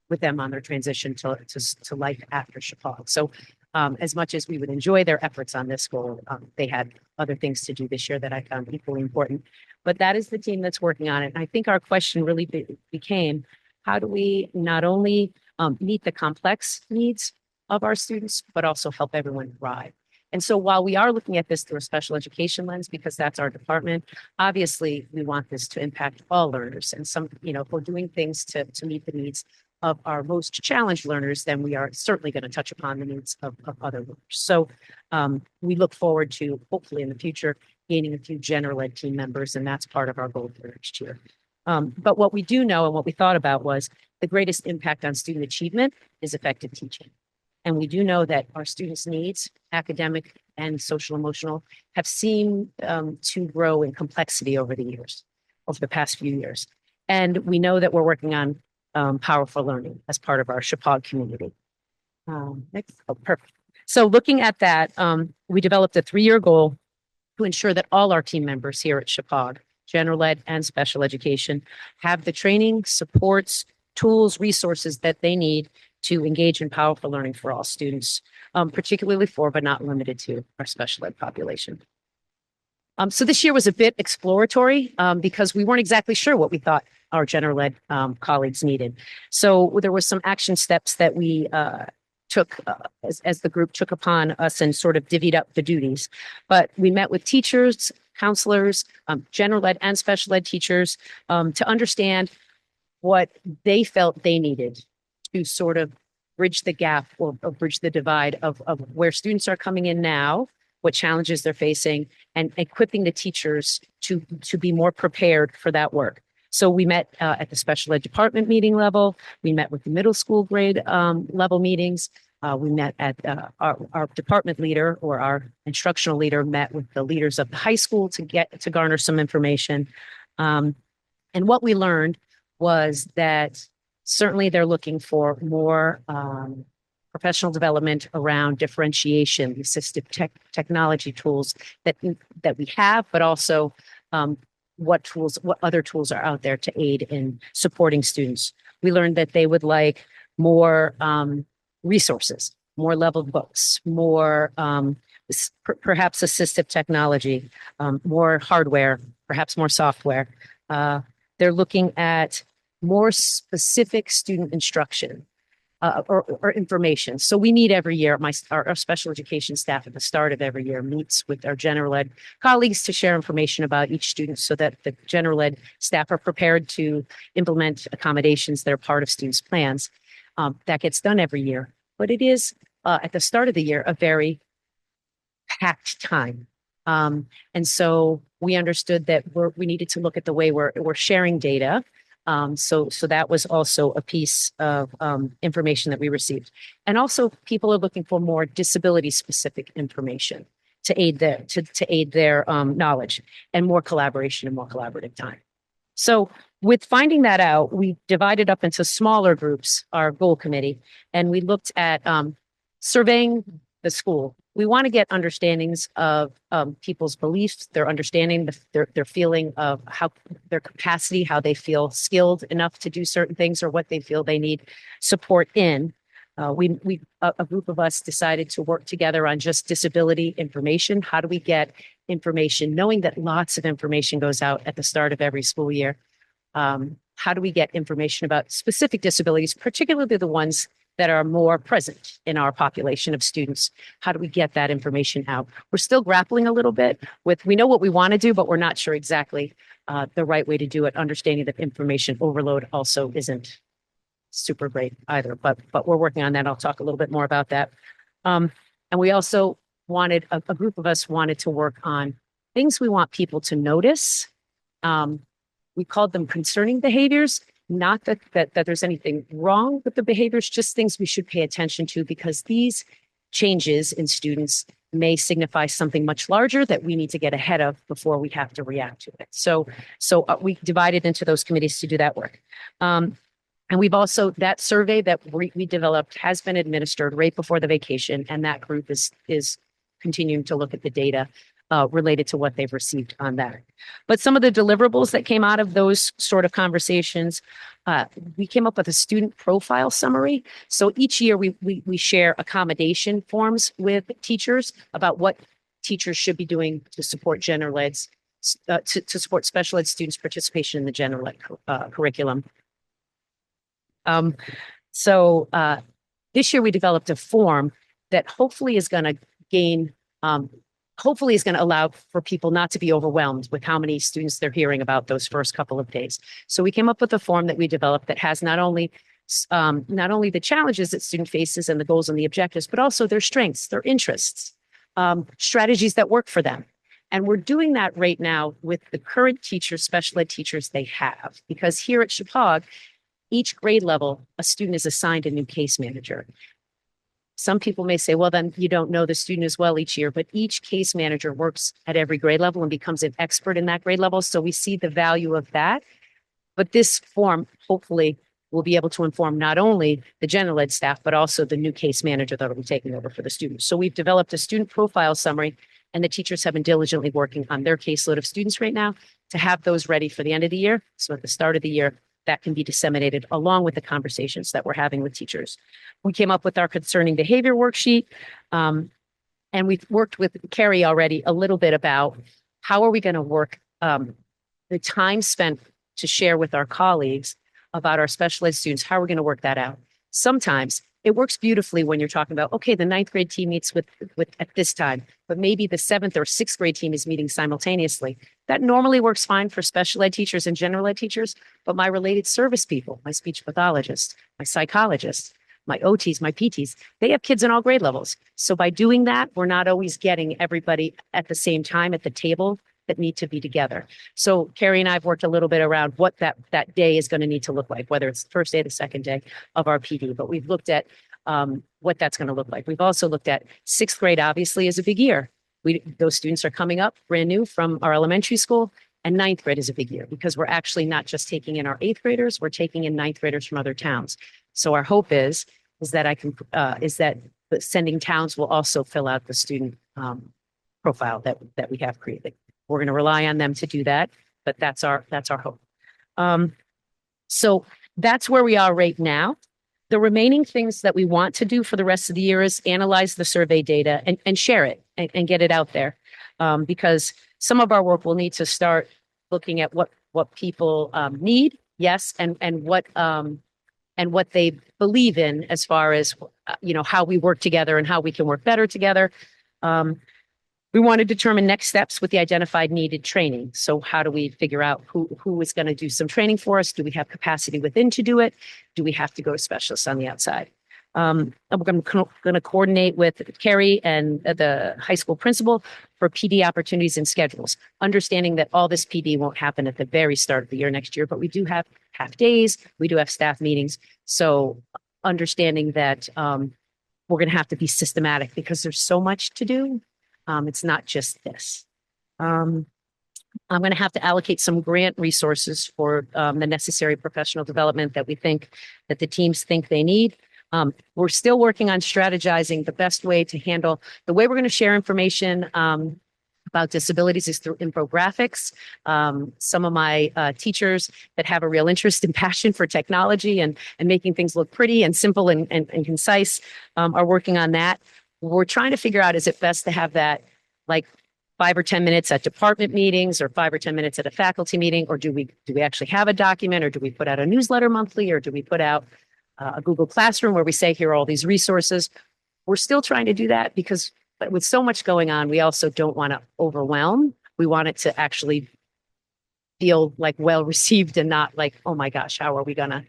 with them on their transition to life after Chippewa. So as much as we would enjoy their efforts on this goal, they had other things to do this year that I found equally important. But that is the team that's working on it. And I think our question really became, how do we not only meet the complex needs of our students, but also help everyone thrive? And so while we are looking at this through a special education lens, because that's our department, obviously we want this to impact all learners. And if we're doing things to meet the needs of our most challenged learners, then we are certainly going to touch upon the needs of other learners. So we look forward to hopefully in the future gaining a few general ed team members, and that's part of our goal for next year. But what we do know and what we thought about was the greatest impact on student achievement is effective teaching. And we do know that our students' needs, academic and social emotional, have seemed to grow in complexity over the past few years. And we know that we're working on powerful learning as part of our Chippewa community. Perfect. So looking at that, we developed a 3-year goal to ensure that all our team members here at Chippewa, general ed and special education, have the training, supports, tools, resources that they need to engage in powerful learning for all students, particularly for, but not limited to, our special ed population. So this year was a bit exploratory because we weren't exactly sure what we thought our general ed colleagues needed. So there were some action steps that we took as the group took upon us and sort of divvied up the duties. But we met with teachers, counselors, general ed and special ed teachers to understand what they felt they needed to sort of bridge the gap or bridge the divide of where students are coming in now, what challenges they're facing, and equipping the teachers to be more prepared for that work. So we met at the special ed department meeting level. We met with the middle school grade level meetings. We met at our department leader or our instructional leader met with the leaders of the high school to garner some information. And what we learned was that certainly they're looking for more professional development around differentiation, assistive technology tools that we have, but also what other tools are out there to aid in supporting students. We learned that they would like more resources, more leveled books, more perhaps assistive technology, more hardware, perhaps more software. They're looking at more specific student instruction or information. So we meet every year. Our special education staff at the start of every year meets with our general ed colleagues to share information about each student so that the general ed staff are prepared to implement accommodations that are part of students' plans. That gets done every year. But it is at the start of the year a very packed time. And so we understood that we needed to look at the way we're sharing data. So that was also a piece of information that we received. And also people are looking for more disability specific information to aid their knowledge, and more collaboration and more collaborative time. So with finding that out, we divided up into smaller groups, our goal committee, and we looked at surveying the school. We want to get understandings of people's beliefs, their understanding, their feeling of how their capacity, how they feel skilled enough to do certain things, or what they feel they need support in. A group of us decided to work together on just disability information. How do we get information, knowing that lots of information goes out at the start of every school year? How do we get information about specific disabilities, particularly the ones that are more present in our population of students? How do we get that information out? We're still grappling a little bit with, we know what we want to do, but we're not sure exactly the right way to do it, understanding that information overload also isn't super great either, but we're working on that. I'll talk a little bit more about that. And we also wanted, a group of us wanted to work on things we want people to notice. We called them concerning behaviors. Not that there's anything wrong with the behaviors, just things we should pay attention to, because these changes in students may signify something much larger that we need to get ahead of before we have to react to it. So we divided into those committees to do that work. And we've also, that survey that we developed has been administered right before the vacation, and that group is continuing to look at the data related to what they've received on that. But some of the deliverables that came out of those sort of conversations, we came up with a student profile summary. So each year we share accommodation forms with teachers about what teachers should be doing to support general eds, to support special ed students' participation in the general ed curriculum. So this year we developed a form that hopefully is going to gain, hopefully is going to allow for people not to be overwhelmed with how many students they're hearing about those first couple of days. So we came up with a form that we developed that has not only the challenges that student faces and the goals and the objectives, but also their strengths, their interests, strategies that work for them. And we're doing that right now with the current teachers, special ed teachers they have, because here at Chapag, each grade level, a student is assigned a new case manager. Some people may say, well, then you don't know the student as well each year, but each case manager works at every grade level and becomes an expert in that grade level. So we see the value of that. But this form hopefully will be able to inform not only the general ed staff, but also the new case manager that will be taking over for the students. So we've developed a student profile summary, and the teachers have been diligently working on their caseload of students right now to have those ready for the end of the year. So at the start of the year, that can be disseminated along with the conversations that we're having with teachers. We came up with our concerning behavior worksheet, and we've worked with Carrie already a little bit about how are we going to work the time spent to share with our colleagues about our special ed students, how we're going to work that out. Sometimes it works beautifully when you're talking about, okay, the 9th grade team meets with at this time, but maybe the 7th or 6th grade team is meeting simultaneously. That normally works fine for special ed teachers and general ed teachers, but my related service people, my speech pathologists, my psychologists, my OTs, my PTs, they have kids in all grade levels. So by doing that, we're not always getting everybody at the same time at the table that need to be together. So Carrie and I have worked a little bit around what that day is going to need to look like, whether it's the first day or the second day of our PD, but we've looked at what that's going to look like. We've also looked at 6th grade, obviously, is a big year. Those students are coming up brand new from our elementary school, and 9th grade is a big year because we're actually not just taking in our 8th graders, we're taking in 9th graders from other towns. So our hope is that sending towns will also fill out the student profile that we have created. We're going to rely on them to do that, but that's our hope. So that's where we are right now. The remaining things that we want to do for the rest of the year is analyze the survey data and share it and get it out there. Because some of our work will need to start looking at what people need, yes, and what they believe in as far as how we work together and how we can work better together. We want to determine next steps with the identified needed training. So how do we figure out who is going to do some training for us? Do we have capacity within to do it? Do we have to go to specialists on the outside? And we're going to coordinate with Carrie and the high school principal for PD opportunities and schedules, understanding that all this PD won't happen at the very start of the year next year, but we do have half days, we do have staff meetings. So understanding that we're going to have to be systematic because there's so much to do. It's not just this. I'm going to have to allocate some grant resources for the necessary professional development that we think that the teams think they need. We're still working on strategizing the best way to handle the way we're going to share information about disabilities is through infographics. Some of my teachers that have a real interest and passion for technology and making things look pretty and simple and concise are working on that. We're trying to figure out, is it best to have that like 5 or 10 minutes at department meetings or 5 or 10 minutes at a faculty meeting, or do we actually have a document, or do we put out a newsletter monthly, or do we put out a Google Classroom where we say, here are all these resources? We're still trying to do that because with so much going on, we also don't want to overwhelm. We want it to actually feel like well received and not like, oh my gosh, how are we going to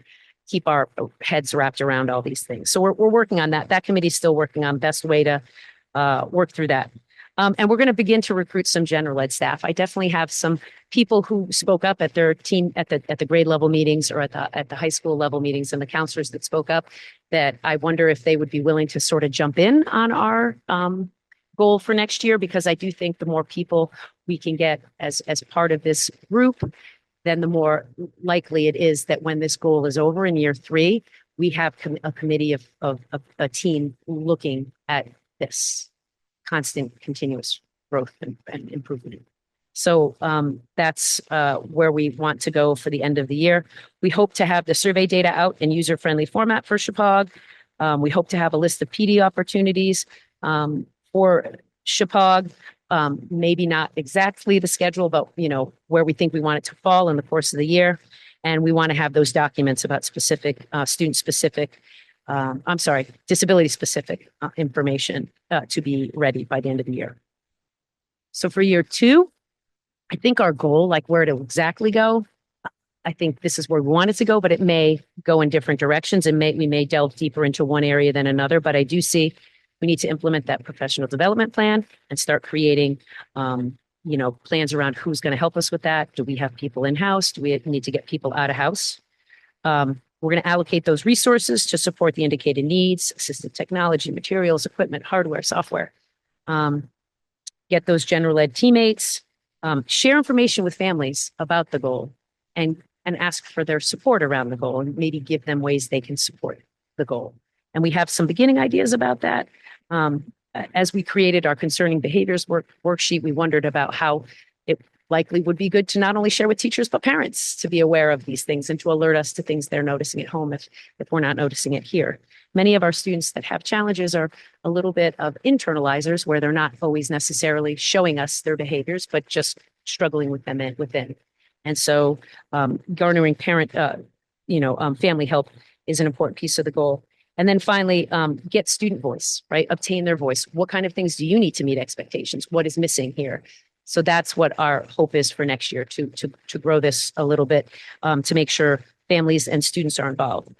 keep our heads wrapped around all these things? So we're working on that. That committee's still working on best way to work through that. And we're going to begin to recruit some general ed staff. I definitely have some people who spoke up at their team at the grade level meetings or at the high school level meetings, and the counselors that spoke up, that I wonder if they would be willing to sort of jump in on our goal for next year, because I do think the more people we can get as part of this group, then the more likely it is that when this goal is over in year 3, we have a committee of a team looking at this constant continuous growth and improvement. So that's where we want to go for the end of the year. We hope to have the survey data out in user-friendly format for Chippewa. We hope to have a list of PD opportunities for Chippewa. Maybe not exactly the schedule, but where we think we want it to fall in the course of the year. And we want to have those documents about specific student-specific disability-specific information to be ready by the end of the year. So for year 2, I think our goal, like where to exactly go, I think this is where we want it to go, but it may go in different directions, and we may delve deeper into one area than another. But I do see we need to implement that professional development plan and start creating plans around who's going to help us with that. Do we have people in-house? Do we need to get people out of house? We're going to allocate those resources to support the indicated needs, assistive technology, materials, equipment, hardware, software. Get those general ed teammates, share information with families about the goal, and ask for their support around the goal, and maybe give them ways they can support the goal. And we have some beginning ideas about that. As we created our concerning behaviors worksheet, we wondered about how it likely would be good to not only share with teachers, but parents to be aware of these things and to alert us to things they're noticing at home if we're not noticing it here. Many of our students that have challenges are a little bit of internalizers, where they're not always necessarily showing us their behaviors, but just struggling with them within. And so garnering parent, family help is an important piece of the goal. And then finally, get student voice, right? Obtain their voice. What kind of things do you need to meet expectations? What is missing here? So that's what our hope is for next year, to grow this a little bit, to make sure families and students are involved.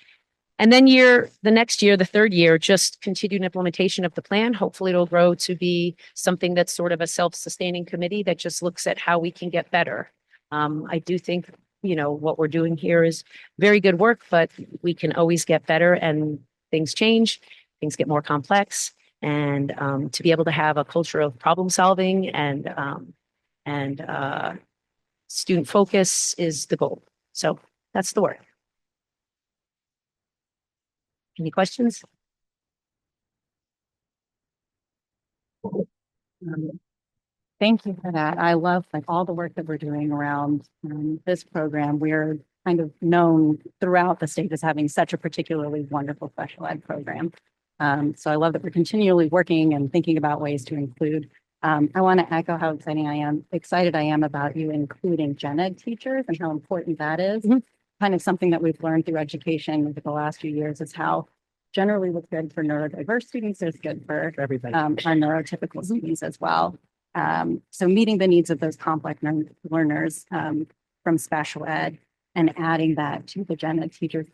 And then the next year, the third year, just continued implementation of the plan. Hopefully it'll grow to be something that's sort of a self-sustaining committee that just looks at how we can get better. I do think, what we're doing here is very good work, but we can always get better, and things change, things get more complex. And to be able to have a culture of problem solving and student focus is the goal. So that's the work. Any questions? Thank you for that. I love all the work that we're doing around this program. We're kind of known throughout the state as having such a particularly wonderful special ed program. So I love that we're continually working and thinking about ways to include. I want to echo how excited I am about you including gen ed teachers and how important that is. Mm-hmm. Kind of something that we've learned through education over the last few years is how generally what's good for neurodiverse students is good for everybody, our neurotypical students as well. So meeting the needs of those complex learners from special ed and adding that to the gen ed teachers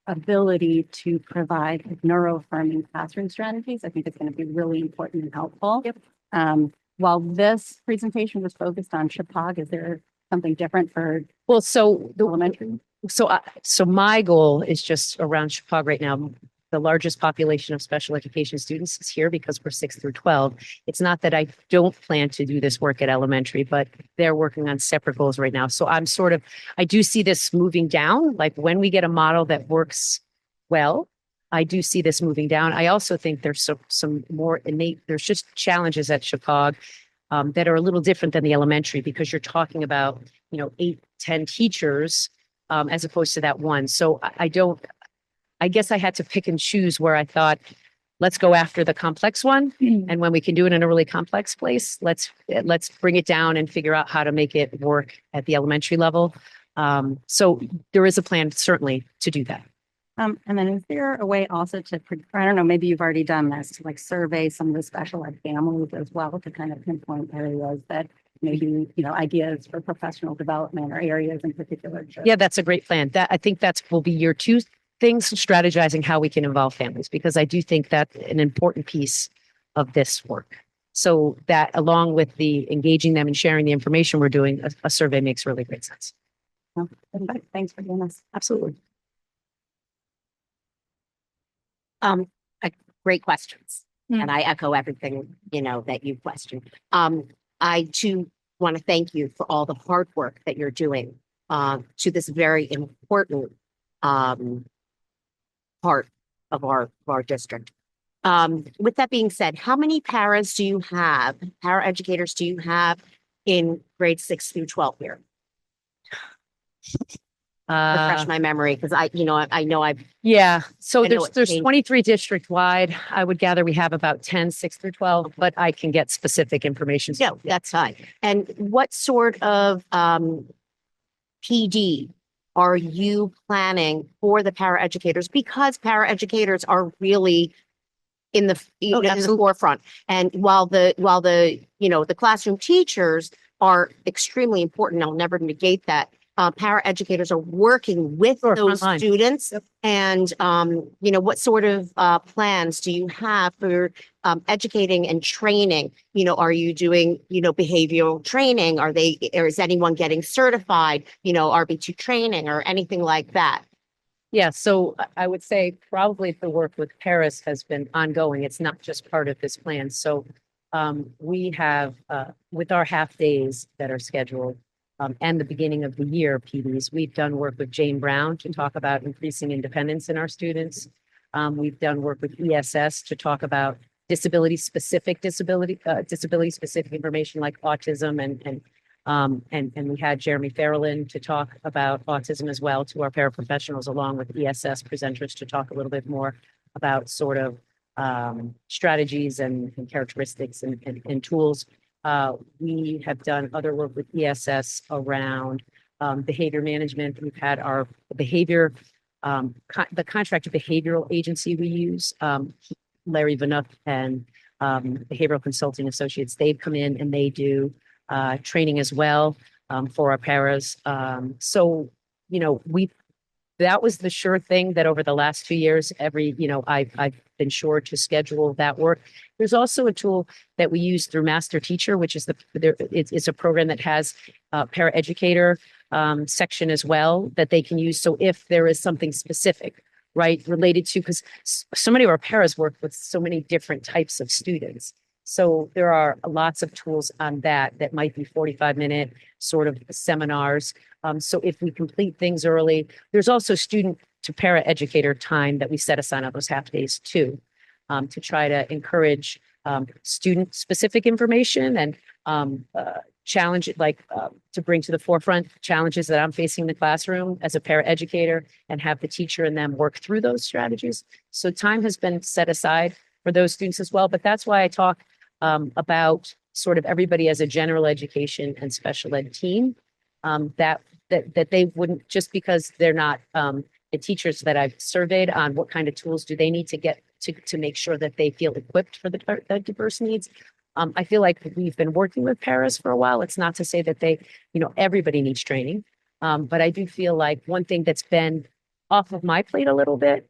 ability to provide neuro-affirming classroom strategies. I think it's going to be really important and helpful. Yep. While this presentation was focused on Chippewa, is there something different for Well, so the elementary? So my goal is just around Chicago right now. The largest population of special education students is here because we're 6 through 12. It's not that I don't plan to do this work at elementary, but they're working on separate goals right now. So I do see this moving down. Like when we get a model that works well, I do see this moving down. I also think there's some more innate, there's just challenges at Chicago that are a little different than the elementary because you're talking about, 8, 10 teachers as opposed to that one. So I guess I had to pick and choose where I thought, let's go after the complex one. And when we can do it in a really complex place, let's bring it down and figure out how to make it work at the elementary level. So there is a plan certainly to do that. And then is there a way also to, I don't know, maybe you've already done this, to like survey some of the special ed families as well to kind of pinpoint areas that maybe, ideas for professional development or areas in particular? Yeah, that's a great plan. I think will be year 2 things, strategizing how we can involve families, because I do think that's an important piece of this work. So that along with the engaging them and sharing the information we're doing, a survey makes really great sense. Well, thanks for doing this. Absolutely. Great questions. Mm. And I echo everything, that you've questioned. I too want to thank you for all the hard work that you're doing to this very important part of our district. With that being said, how many paraeducators do you have in grades 6 through 12 here? Refresh my memory because I know I've. Yeah. So I know there's it's 23 district wide. I would gather we have about 10, 6 through 12, but I can get specific information. No, that's fine. And what sort of PD are you planning for the paraeducators? Because paraeducators are really in the in the forefront. And while the classroom teachers are extremely important, I'll never negate that. Paraeducators are working with those frontline. Students. Yep. And, what sort of plans do you have for educating and training? Are you doing, behavioral training? Or is anyone getting certified, RB2 training or anything like that? Yeah, so I would say probably the work with Paris has been ongoing. It's not just part of this plan. So we have, with our half days that are scheduled, and the beginning of the year PDs, we've done work with Jane Brown to talk about increasing independence in our students. We've done work with ESS to talk about disability specific information like autism and we had Jeremy Farrelland to talk about autism as well to our paraprofessionals, along with ESS presenters to talk a little bit more about sort of strategies and characteristics and tools. We have done other work with ESS around behavior management. We've had our behavior, the contracted behavioral agency we use, Larry Vanuck and Behavioral Consulting Associates. They've come in and they do training as well for our paras. So, that was the sure thing that over the last 2 years, I've been sure to schedule that work. There's also a tool that we use through Master Teacher, which is it's a program that has a paraeducator section as well that they can use. So if there is something specific, right, related to, because so many of our paras work with so many different types of students. So there are lots of tools on that might be 45-minute sort of seminars. So if we complete things early, there's also student to paraeducator time that we set aside on those half days too, to try to encourage student specific information and challenge it, to bring to the forefront challenges that I'm facing in the classroom as a paraeducator and have the teacher and them work through those strategies. So time has been set aside for those students as well. But that's why I talk about sort of everybody as a general education and special ed team, that they wouldn't, just because they're not the teachers that I've surveyed on what kind of tools do they need to get to make sure that they feel equipped for the diverse needs. I feel like we've been working with paras for a while. It's not to say that everybody needs training. But I do feel like one thing that's been off of my plate a little bit.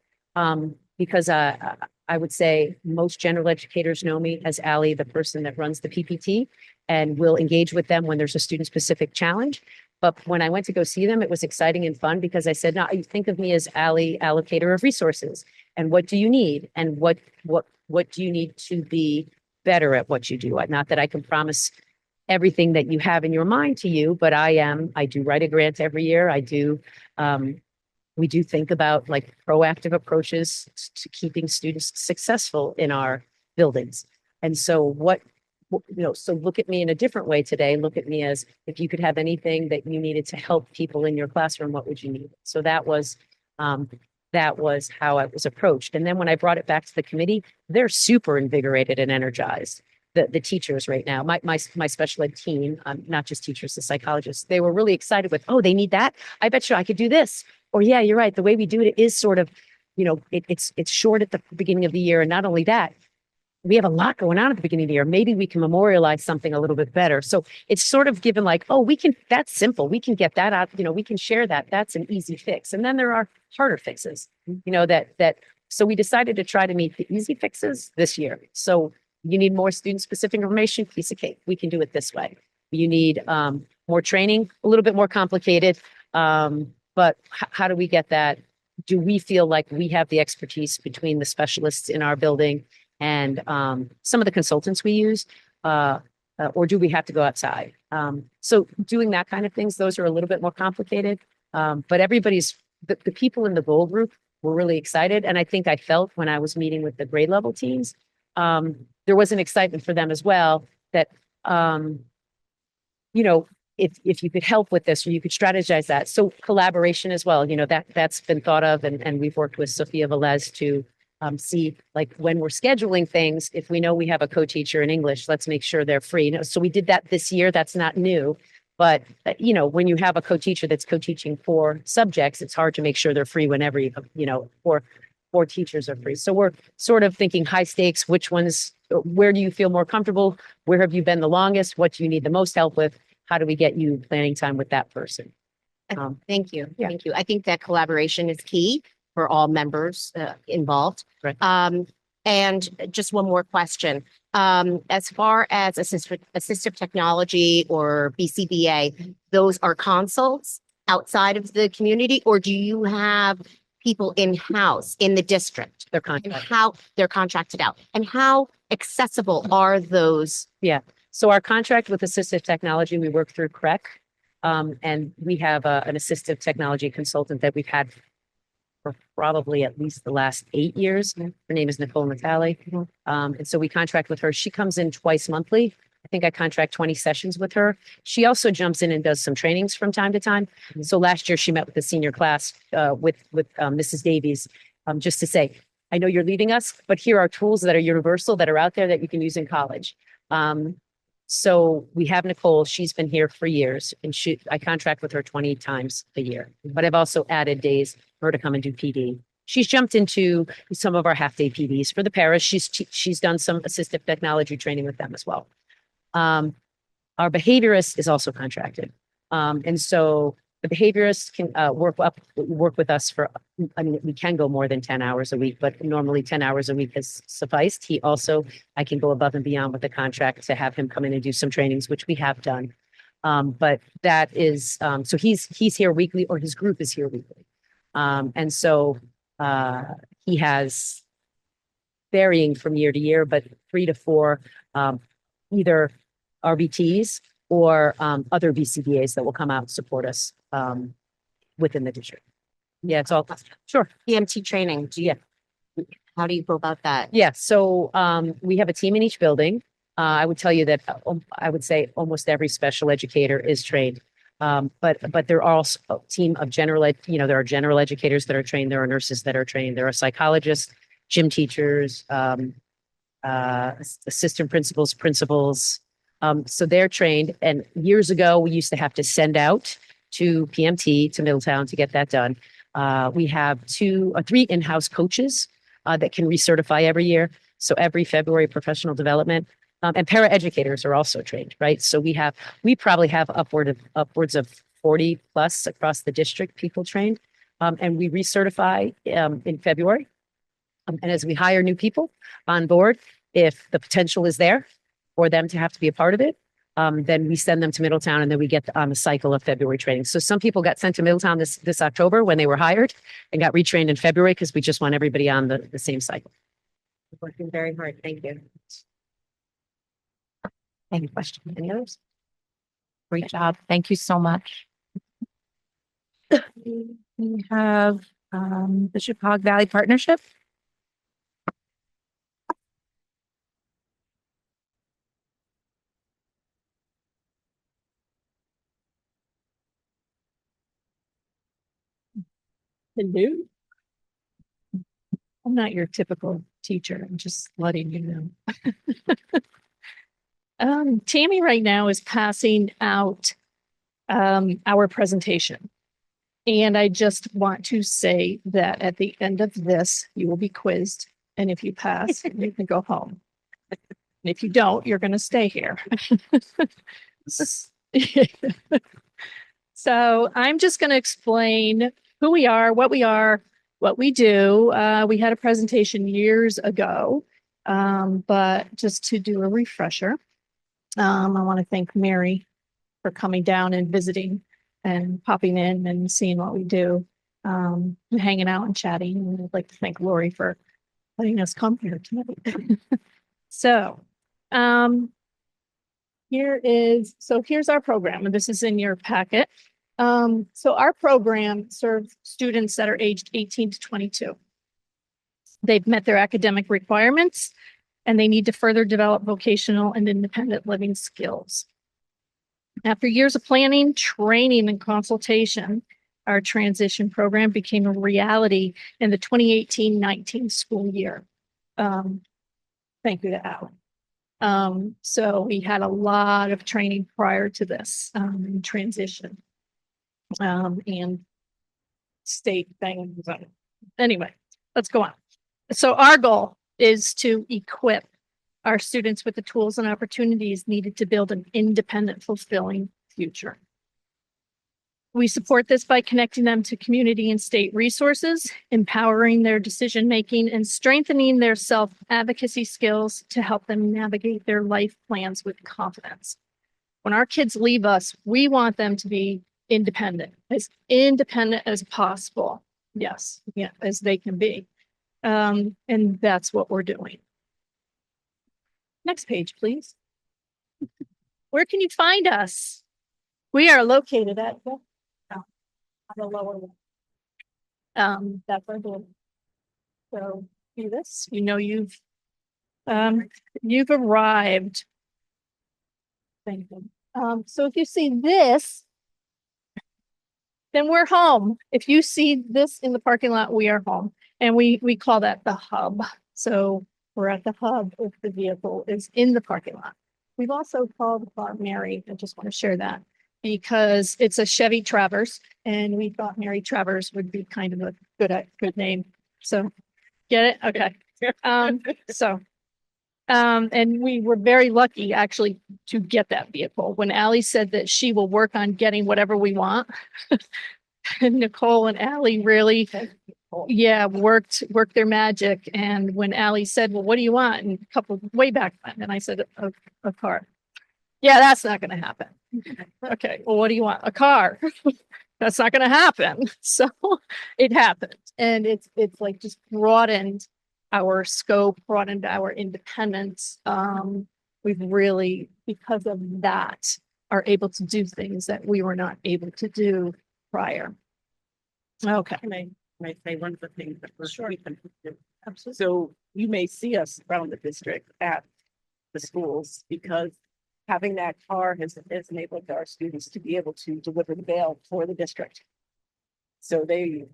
Because I would say most general educators know me as Ally, the person that runs the PPT, and will engage with them when there's a student specific challenge. But when I went to go see them, it was exciting and fun because I said, no, you think of me as Ally, allocator of resources. And what do you need? And what do you need to be better at what you do? Not that I can promise everything that you have in your mind to you, but I do write a grant every year. We do think about like proactive approaches to keeping students successful in our buildings. And so so look at me in a different way today. Look at me as if you could have anything that you needed to help people in your classroom, what would you need? So that was how I was approached. And then when I brought it back to the committee, they're super invigorated and energized. The teachers right now, my special ed team, not just teachers, the psychologists, they were really excited with, oh, they need that. I bet you I could do this. Or yeah, you're right. The way we do it is sort of, it's short at the beginning of the year. And not only that, we have a lot going on at the beginning of the year. Maybe we can memorialize something a little bit better. So it's sort of given like, oh, that's simple. We can get that out. We can share that. That's an easy fix. And then there are harder fixes, so we decided to try to meet the easy fixes this year. So you need more student specific information, piece of cake. We can do it this way. You need more training, a little bit more complicated. But how do we get that? Do we feel like we have the expertise between the specialists in our building and some of the consultants we use, or do we have to go outside? So doing that kind of things, those are a little bit more complicated. But the people in the goal group were really excited. And I think I felt when I was meeting with the grade level teams, there was an excitement for them as well that, if you could help with this or you could strategize that. So collaboration as well, that's been thought of. And we've worked with Sophia Velez to see like when we're scheduling things, if we know we have a co-teacher in English, let's make sure they're free. So we did that this year. That's not new. But, when you have a co-teacher that's co-teaching 4 subjects, it's hard to make sure they're free whenever, 4 teachers are free. So we're sort of thinking high stakes, where do you feel more comfortable? Where have you been the longest? What do you need the most help with? How do we get you planning time with that person? Thank you. Yeah. Thank you. I think that collaboration is key for all members involved. Right. And just one more question. As far as assistive technology or BCBA, those are consults outside of the community, or do you have people in-house in the district? They're And contracted. how they're contracted out? And how accessible are those? So our contract with assistive technology, we work through CREC. And we have an assistive technology consultant that we've had for probably at least the last 8 years. Her name is Nicole Natale. And so we contract with her. She comes in twice monthly. I think I contract 20 sessions with her. She also jumps in and does some trainings from time to time. So last year she met with the senior class with Mrs. Davies, just to say, I know you're leaving us, but here are tools that are universal that are out there that you can use in college. So we have Nicole, she's been here for years and I contract with her 20 times a year, but I've also added days for her to come and do PD. She's jumped into some of our half-day PDs for the paras. She's done some assistive technology training with them as well. Our behaviorist is also contracted. And so the behaviorist can work with us we can go more than 10 hours a week, but normally 10 hours a week has sufficed. I can go above and beyond with the contract to have him come in and do some trainings, which we have done. But that is, so he's here weekly, or his group is here weekly. And so he has varying from year to year, but 3 to 4 either RBTs or other BCBAs that will come out and support us within the district. Yeah, it's all, sure. PMT training? How do you go about that? Yeah, so we have a team in each building. I would tell you that I would say almost every special educator is trained. But there are also a team of there are general educators that are trained. There are nurses that are trained. There are psychologists, gym teachers, assistant principals. So they're trained. And years ago, we used to have to send out to PMT, to Middletown, to get that done. We have 2 or 3 in-house coaches that can recertify every year. So every February, professional development. And paraeducators are also trained, right? So we probably have upwards of 40 plus across the district, people trained. and we recertify in February. And as we hire new people on board, if the potential is there for them to have to be a part of it, then we send them to Middletown and then we get on the cycle of February training. So some people got sent to Middletown this October when they were hired and got retrained in February because we just want everybody on the same cycle. Working very hard. Thank you. Any questions? Any others? Great job. Thank you so much. We have the Chicago Valley Partnership. Hello. I'm not your typical teacher. I'm just letting you know. Tammy right now is passing out our presentation. And I just want to say that at the end of this, you will be quizzed. And if you pass, you can go home. And if you don't, you're going to stay here. So I'm just going to explain who we are, what we do. We had a presentation years ago, but just to do a refresher, I want to thank Mary for coming down and visiting and popping in and seeing what we do, and hanging out and chatting. And I'd like to thank Lori for letting us come here tonight. So, here's our program, and this is in your packet. So our program serves students that are aged 18 to 22. They've met their academic requirements and they need to further develop vocational and independent living skills. After years of planning, training, and consultation, our transition program became a reality in the 2018-19 school year. Thank you to Alan. So we had a lot of training prior to this in transition. And state things. Anyway, let's go on. So our goal is to equip our students with the tools and opportunities needed to build an independent, fulfilling future. We support this by connecting them to community and state resources, empowering their decision-making, and strengthening their self-advocacy skills to help them navigate their life plans with confidence. When our kids leave us, we want them to be independent as possible. Yes, yeah, as they can be. And that's what we're doing. Next page, please. Where can you find us? We are located at on the lower one. That's our door. So see this, you know you've arrived. Thank you. So if you see this, then we're home. If you see this in the parking lot, we are home. And we call that the hub. So we're at the hub if the vehicle is in the parking lot. We've also called the car Mary. I just want to share that because it's a Chevy Traverse and we thought Mary Traverse would be kind of a good name. So get it? Okay. And we were very lucky actually to get that vehicle. When Allie said that she will work on getting whatever we want, and Nicole and Allie really, worked their magic. And when Allie said, well, what do you want? And a couple way back then, and I said, a car. Yeah, that's not going to happen. Okay. Well, what do you want? A car. That's not going to happen. So it happened. And it's like just broadened our scope, broadened our independence. We've really, because of that, are able to do things that we were not able to do prior. Okay. Can I say one of the things that we're Sure. we can do? Absolutely. So you may see us around the district at the schools because having that car has enabled our students to be able to deliver the mail for the district. So they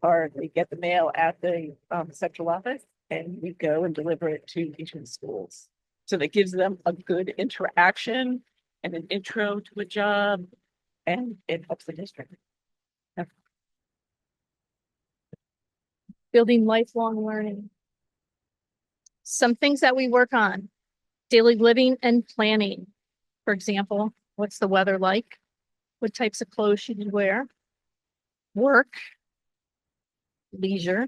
get the mail at the central office and we go and deliver it to each of the schools. So that gives them a good interaction and an intro to a job and it helps the district. Building lifelong learning. Some things that we work on, daily living and planning. For example, what's the weather like? What types of clothes should you wear? Work, leisure.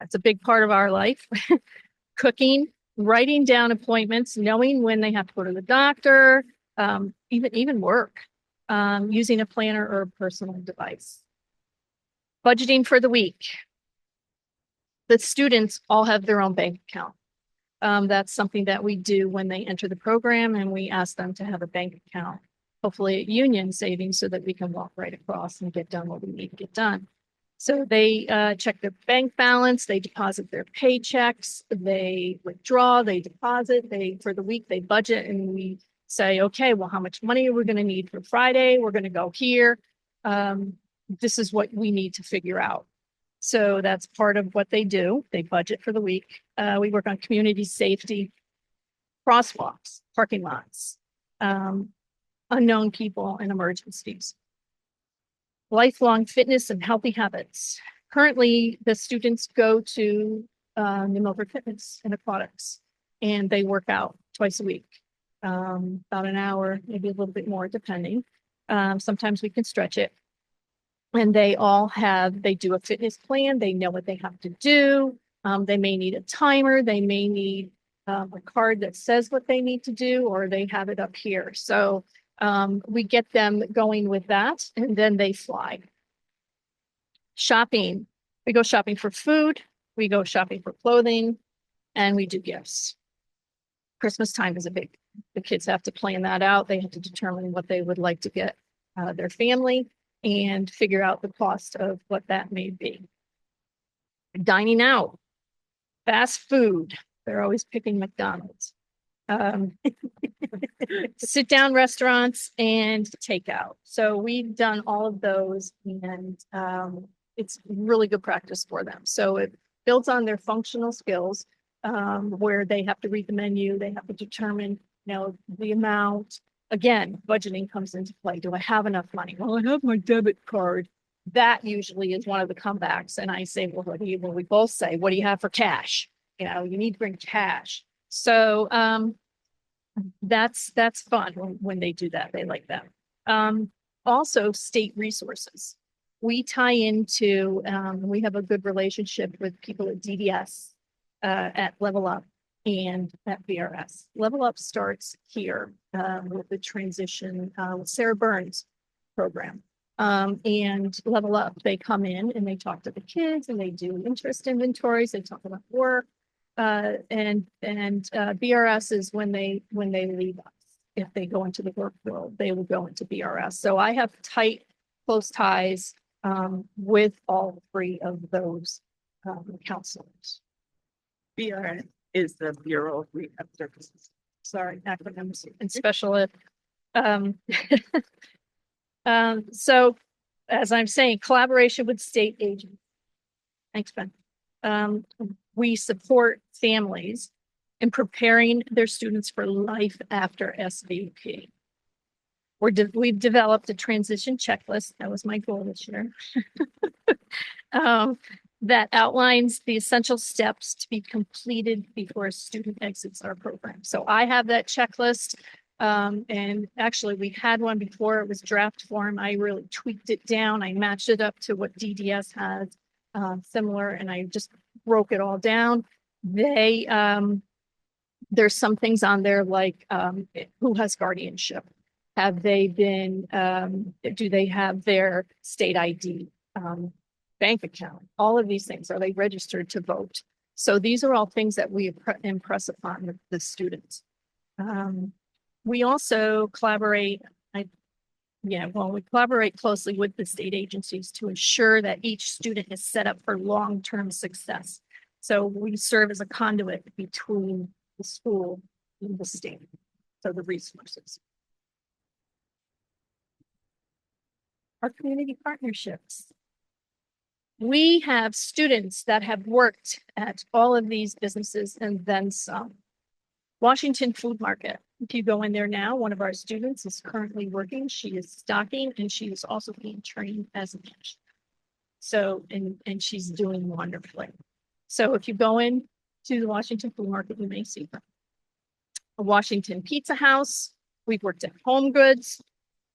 That's a big part of our life. Cooking, writing down appointments, knowing when they have to go to the doctor, even work, using a planner or a personal device. Budgeting for the week. The students all have their own bank account. That's something that we do when they enter the program, and we ask them to have a bank account, hopefully at Union Savings, so that we can walk right across and get done what we need to get done. So they check their bank balance, they deposit their paychecks, they withdraw, they deposit, for the week, they budget, and we say, okay, well, how much money are we going to need for Friday? We're going to go here. This is what we need to figure out. So that's part of what they do. They budget for the week. We work on community safety, crosswalks, parking lots, unknown people, and emergencies. Lifelong fitness and healthy habits. Currently, the students go to New Milford Fitness and Aquatics, and they work out twice a week, about an hour, maybe a little bit more, depending. Sometimes we can stretch it. And they do a fitness plan. They know what they have to do. They may need a timer. They may need a card that says what they need to do, or they have it up here. So we get them going with that, and then they fly. Shopping. We go shopping for food. We go shopping for clothing, and we do gifts. Christmas time is the kids have to plan that out. They have to determine what they would like to get their family and figure out the cost of what that may be. Dining out, fast food. They're always picking McDonald's. Sit down restaurants and takeout. So we've done all of those, and it's really good practice for them. So it builds on their functional skills, where they have to read the menu, they have to determine, the amount. Again, budgeting comes into play. Do I have enough money? Well, I have my debit card. That usually is one of the comebacks. And I say, well, we both say, what do you have for cash? You need to bring cash. So that's fun when they do that. They like that. Also, state resources. We tie into, we have a good relationship with people at DDS, at Level Up, and at VRS. Level Up starts here with the transition with Sarah Burns program. And Level Up, they come in and they talk to the kids, and they do interest inventories. They talk about work. And BRS is when they leave us. If they go into the work world, they will go into BRS. So I have close ties with all three of those counselors. BRS is the Bureau of Rehab Services. Sorry, acronyms and special ed. So as I'm saying, collaboration with state agents. Thanks, Ben. We support families in preparing their students for life after SVP. We've developed a transition checklist. That was my goal this year. That outlines the essential steps to be completed before a student exits our program. So I have that checklist. And actually we had one before. It was draft form. I really tweaked it down. I matched it up to what DDS has similar, and I just broke it all down. There's some things on there like who has guardianship? Have they been, do they have their state ID, bank account? All of these things, are they registered to vote? So these are all things that we impress upon the students. We also collaborate, we collaborate closely with the state agencies to ensure that each student is set up for long-term success. So we serve as a conduit between the school and the state, so the resources. Our community partnerships. We have students that have worked at all of these businesses and then some. Washington Food Market. If you go in there now, one of our students is currently working. She is stocking, and she is also being trained as a cashier. So, and she's doing wonderfully. So if you go in to the Washington Food Market, you may see her. A Washington Pizza House. We've worked at Home Goods,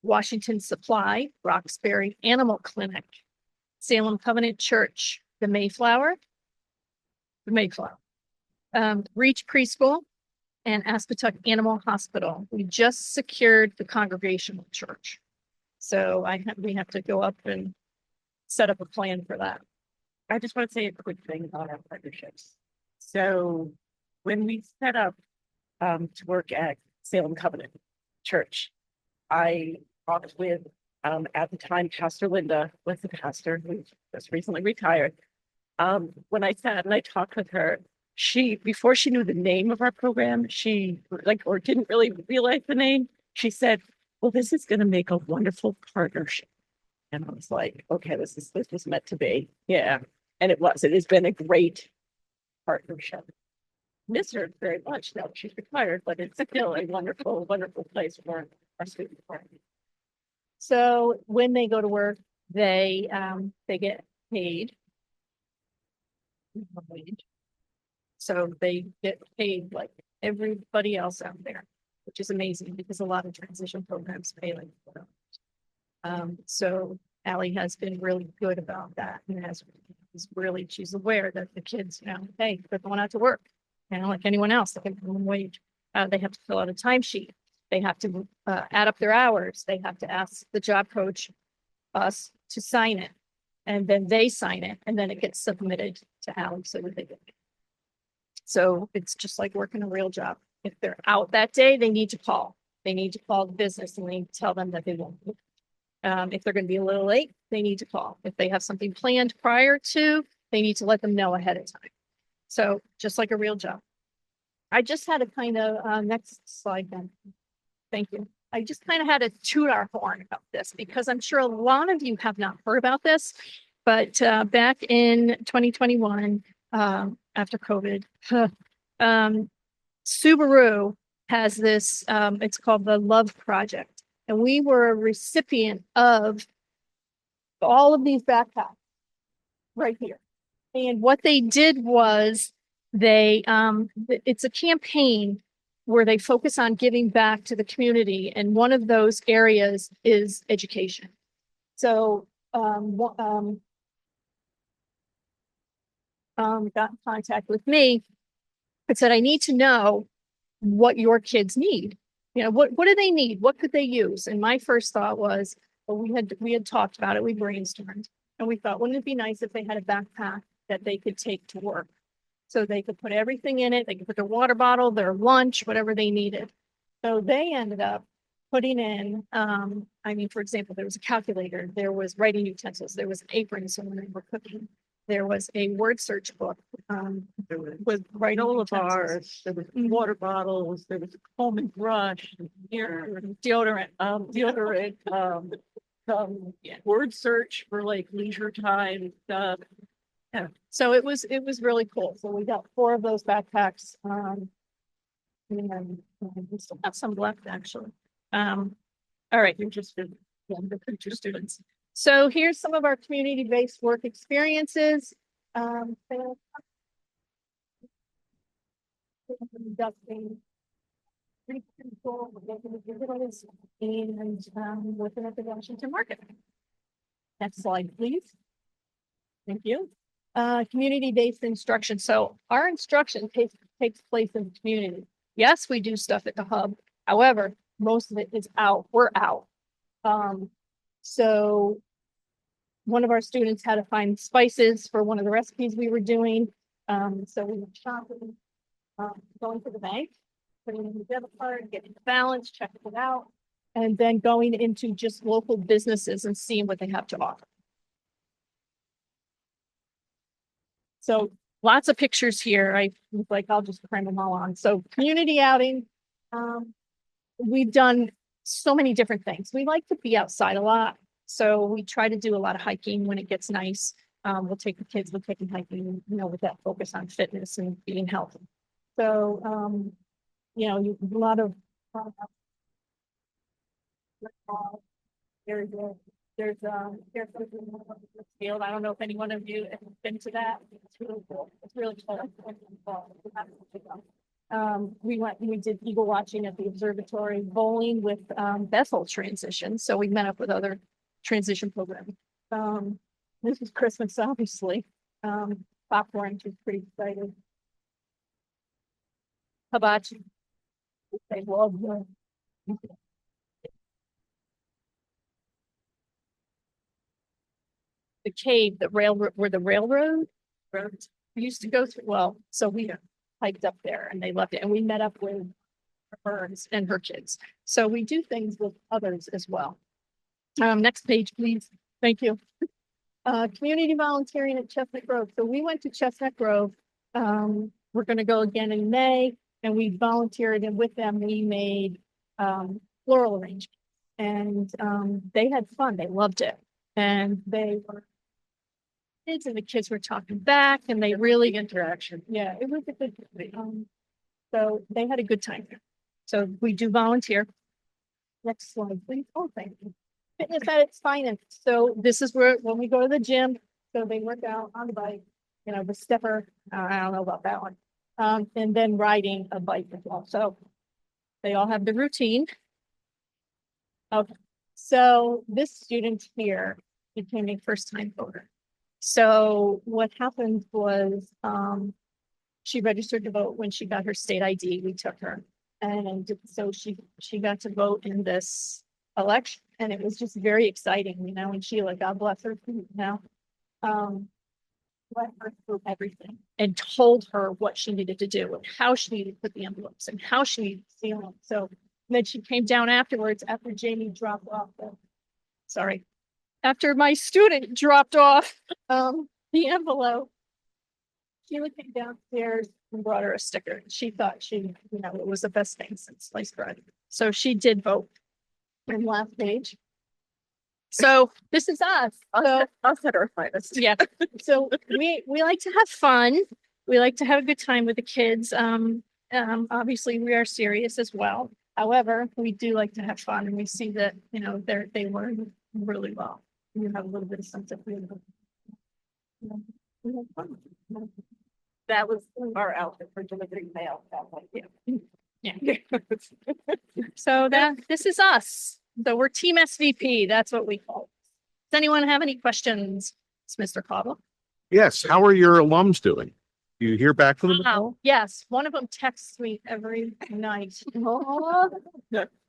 Washington Supply, Roxbury Animal Clinic, Salem Covenant Church, the Mayflower, Reach Preschool, and Aspetuck Animal Hospital. We just secured the Congregational Church. So we have to go up and set up a plan for that. I just want to say a quick thing about our partnerships. So when we set up to work at Salem Covenant Church, I talked with at the time Pastor Linda was the pastor who just recently retired. When I sat and I talked with her, before she knew the name of our program, she or didn't really realize the name, she said, well, this is going to make a wonderful partnership. And I was like, okay, this was meant to be. Yeah. And it has been a great partnership. Miss her very much now that she's retired, but it's still a wonderful, wonderful place for our students. So when they go to work, they get paid. So they get paid like everybody else out there, which is amazing because a lot of transition programs pay like $4. So Allie has been really good about that and she's aware that the kids, hey, they're going out to work, like anyone else, they get minimum wage. They have to fill out a timesheet. They have to add up their hours. They have to ask the job coach, us, to sign it. And then they sign it and then it gets submitted to Allie so that they get it. So it's just like working a real job. If they're out that day, they need to call. They need to call the business and they tell them that they won't. If they're going to be a little late, they need to call. If they have something planned prior to, they need to let them know ahead of time. So just like a real job. I just had a kind of, next slide then. Thank you. I just kind of had to toot our horn about this because I'm sure a lot of you have not heard about this, but back in 2021, after COVID, Subaru has this, it's called the Love Project. And we were a recipient of all of these backpacks right here. And what they did was it's a campaign where they focus on giving back to the community. And one of those areas is education. So, got in contact with me. It said, I need to know what your kids need. What do they need? What could they use? And my first thought was, well, we had talked about it. We brainstormed and we thought, wouldn't it be nice if they had a backpack that they could take to work? So they could put everything in it. They could put their water bottle, their lunch, whatever they needed. So they ended up putting in, for example, there was a calculator, there was writing utensils, there was an apron. So when they were cooking, there was a word search book with writing bars, there was water bottles, there was a comb and brush, deodorant, word search for like leisure time stuff. Yeah. So it was really cool. So we got 4 of those backpacks. And we still have some left actually. All right, interested the future students. So here's some of our community-based work experiences. Conducting and with an introduction to marketing. Next slide, please. Thank you. Community-based instruction. So our instruction takes place in the community. Yes, we do stuff at the hub. However, most of it is out. We're out. So one of our students had to find spices for one of the recipes we were doing. So we were shopping, going to the bank, putting in the debit card, getting the balance, checking it out, and then going into just local businesses and seeing what they have to offer. So lots of pictures here. I was like, I'll just cram them all on. So community outing. We've done so many different things. We like to be outside a lot. So we try to do a lot of hiking when it gets nice. We'll take the kids, we'll take them hiking, with that focus on fitness and being healthy. So, a lot of very good. There's field. I don't know if any one of you have been to that. It's really cool. It's really cool. We did eagle watching at the observatory, bowling with Bethel transition. So we met up with other transition programs. This is Christmas, obviously. popcorn. She's pretty excited. Hibachi. They love her. The cave, the railroad, where the railroad roads used to go through. Well, so we hiked up there and they loved it. And we met up with her and her kids. So we do things with others as well. Next page, please. Thank you. Community volunteering at Chestnut Grove. So we went to Chestnut Grove. We're going to go again in May, and we volunteered, and with them we made floral arrangements, and they had fun. They loved it, and they were kids, and the kids were talking back, and they really interaction. Yeah, it was a good. So they had a good time there. So we do volunteer. Next slide, please. Oh, thank you. Fitness at its finest. So this is where, when we go to the gym, so they work out on the bike, you know, the stepper, I don't know about that one. And then riding a bike as well. So they all have the routine. Okay. So this student here became a first-time voter. So what happened was, she registered to vote when she got her state ID. We took her. And so she got to vote in this election, and it was just very exciting, you know, and Sheila, God bless her, you know, let her through everything and told her what she needed to do and how she needed to put the envelopes and how she needed to seal them. So then she came down afterwards after Jamie dropped off after my student dropped off the envelope. Sheila came downstairs and brought her a sticker. She thought it was the best thing since sliced bread. So she did vote. And last page. So this is us. Us at our finest. Yeah. So we like to have fun. We like to have a good time with the kids. Obviously we are serious as well. However, we do like to have fun, and we see that, you know, they learn really well. You have a little bit of sense of freedom. We have fun. That was our outfit for delivering mail. Yeah. So this is us. So we're Team SVP. That's what we call it. Does anyone have any questions? It's Mr. Cobble. Yes. How are your alums doing? Do you hear back from them? at all? Yes, one of them texts me every night.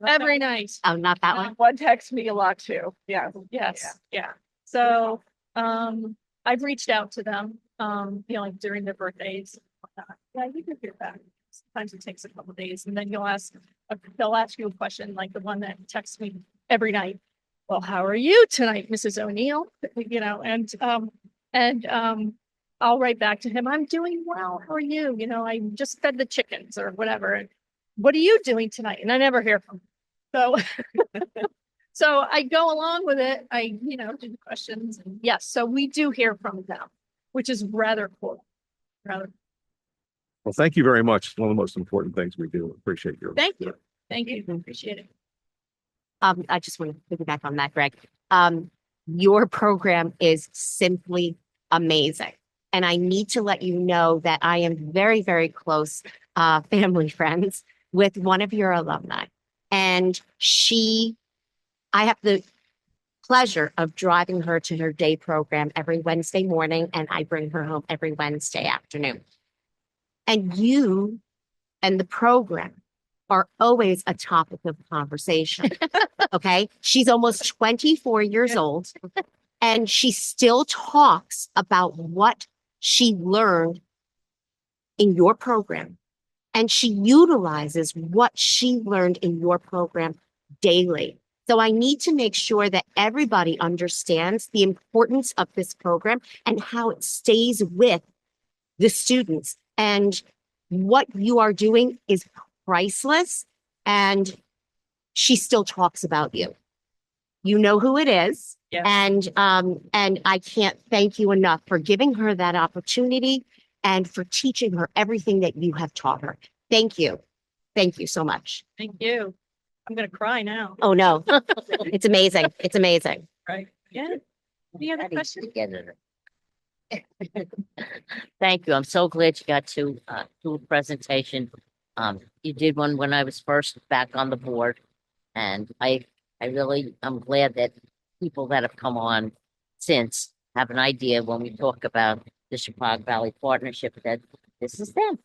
Every night. Oh, not that one. One texts me a lot too. Yeah. Yes, yeah. So I've reached out to them, like during their birthdays. Yeah, you can hear back. Sometimes it takes a couple of days, and then they'll ask you a question, like the one that texts me every night. Well, how are you tonight, Mrs. O'Neill? You know, and I'll write back to him, I'm doing well. How are you? You know, I just fed the chickens or whatever. And what are you doing tonight? And I never hear from him. So, so I go along with it. I, do the questions. And yes, so we do hear from them, which is rather cool. Well, thank you very much. It's one of the most important things we do. Appreciate your. Thank you. Thank you. Appreciate it. I just want to piggyback on that, Greg. Your program is simply amazing. And I need to let you know that I am very, very close family friends with one of your alumni. And I have the pleasure of driving her to her day program every Wednesday morning, and I bring her home every Wednesday afternoon. And you and the program are always a topic of conversation. Okay. She's almost 24 years old, and she still talks about what she learned in your program. And she utilizes what she learned in your program daily. So I need to make sure that everybody understands the importance of this program and how it stays with the students. And what you are doing is priceless. And she still talks about you. You know who it is. Yes. And I can't thank you enough for giving her that opportunity and for teaching her everything that you have taught her. Thank you. Thank you so much. Thank you. I'm going to cry now. Oh, no. It's amazing. It's amazing. Right. Yeah. Any other questions? Thank you. I'm so glad you got to do a presentation. You did one when I was first back on the board, and I'm glad that people that have come on since have an idea when we talk about the Chicago Valley Partnership, that this is them.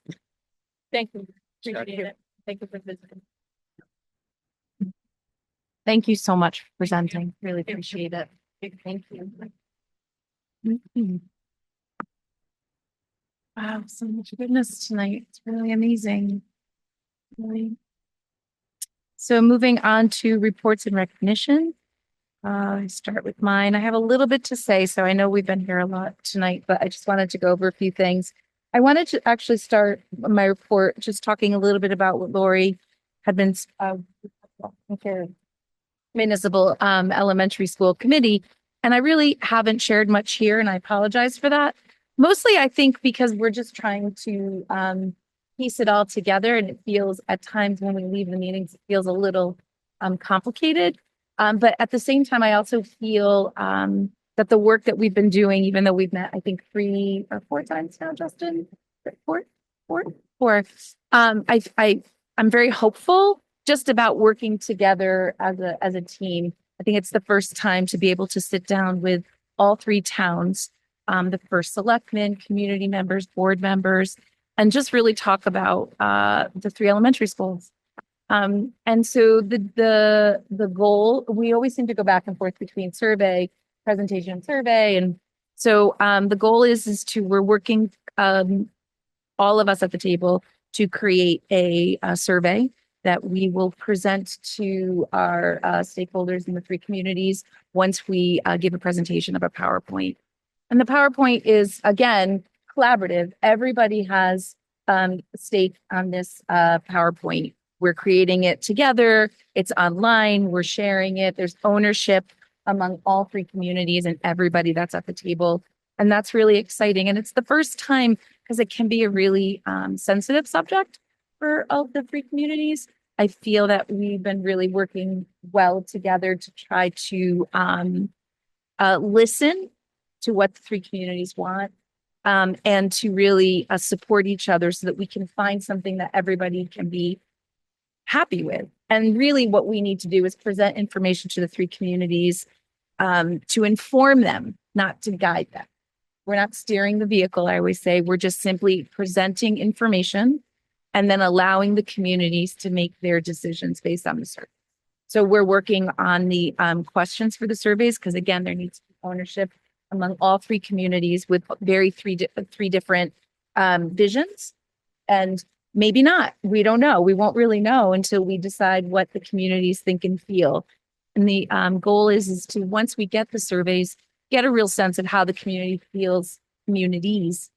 Thank you. Appreciate it. Thank you for visiting. Thank you so much for presenting. Really appreciate it. Thank you. Mhm. Wow, so much goodness tonight. It's really amazing. Really. So moving on to reports and recognition. I start with mine. I have a little bit to say, so I know we've been here a lot tonight, but I just wanted to go over a few things. I wanted to actually start my report just talking a little bit about what Lori had been municipal elementary school committee. And I really haven't shared much here, and I apologize for that. Mostly, I think because we're just trying to piece it all together, and it feels at times when we leave the meetings, it feels a little complicated. But at the same time, I also feel that the work that we've been doing, even though we've met, I think 3 or 4 times now, Justin, four. I'm very hopeful just about working together as a team. I think it's the first time to be able to sit down with all 3 towns, the first selectmen, community members, board members, and just really talk about the 3 elementary schools. And so the goal, we always seem to go back and forth between survey, presentation and survey. And so the goal is we're working, all of us at the table, to create a survey that we will present to our stakeholders in the 3 communities once we give a presentation of a PowerPoint. And the PowerPoint is, again, collaborative. Everybody has a stake on this PowerPoint. We're creating it together. It's online. We're sharing it. There's ownership among all 3 communities and everybody that's at the table. And that's really exciting. And it's the first time, because it can be a really sensitive subject for all the 3 communities. I feel that we've been really working well together to try to listen to what the 3 communities want, and to really support each other so that we can find something that everybody can be happy with. And really what we need to do is present information to the 3 communities to inform them, not to guide them. We're not steering the vehicle, I always say. We're just simply presenting information and then allowing the communities to make their decisions based on the survey. So we're working on the questions for the surveys, because again, there needs to be ownership among all 3 communities with three different visions. And maybe not. We don't know. We won't really know until we decide what the communities think and feel. And the goal is to, once we get the surveys, get a real sense of how the communities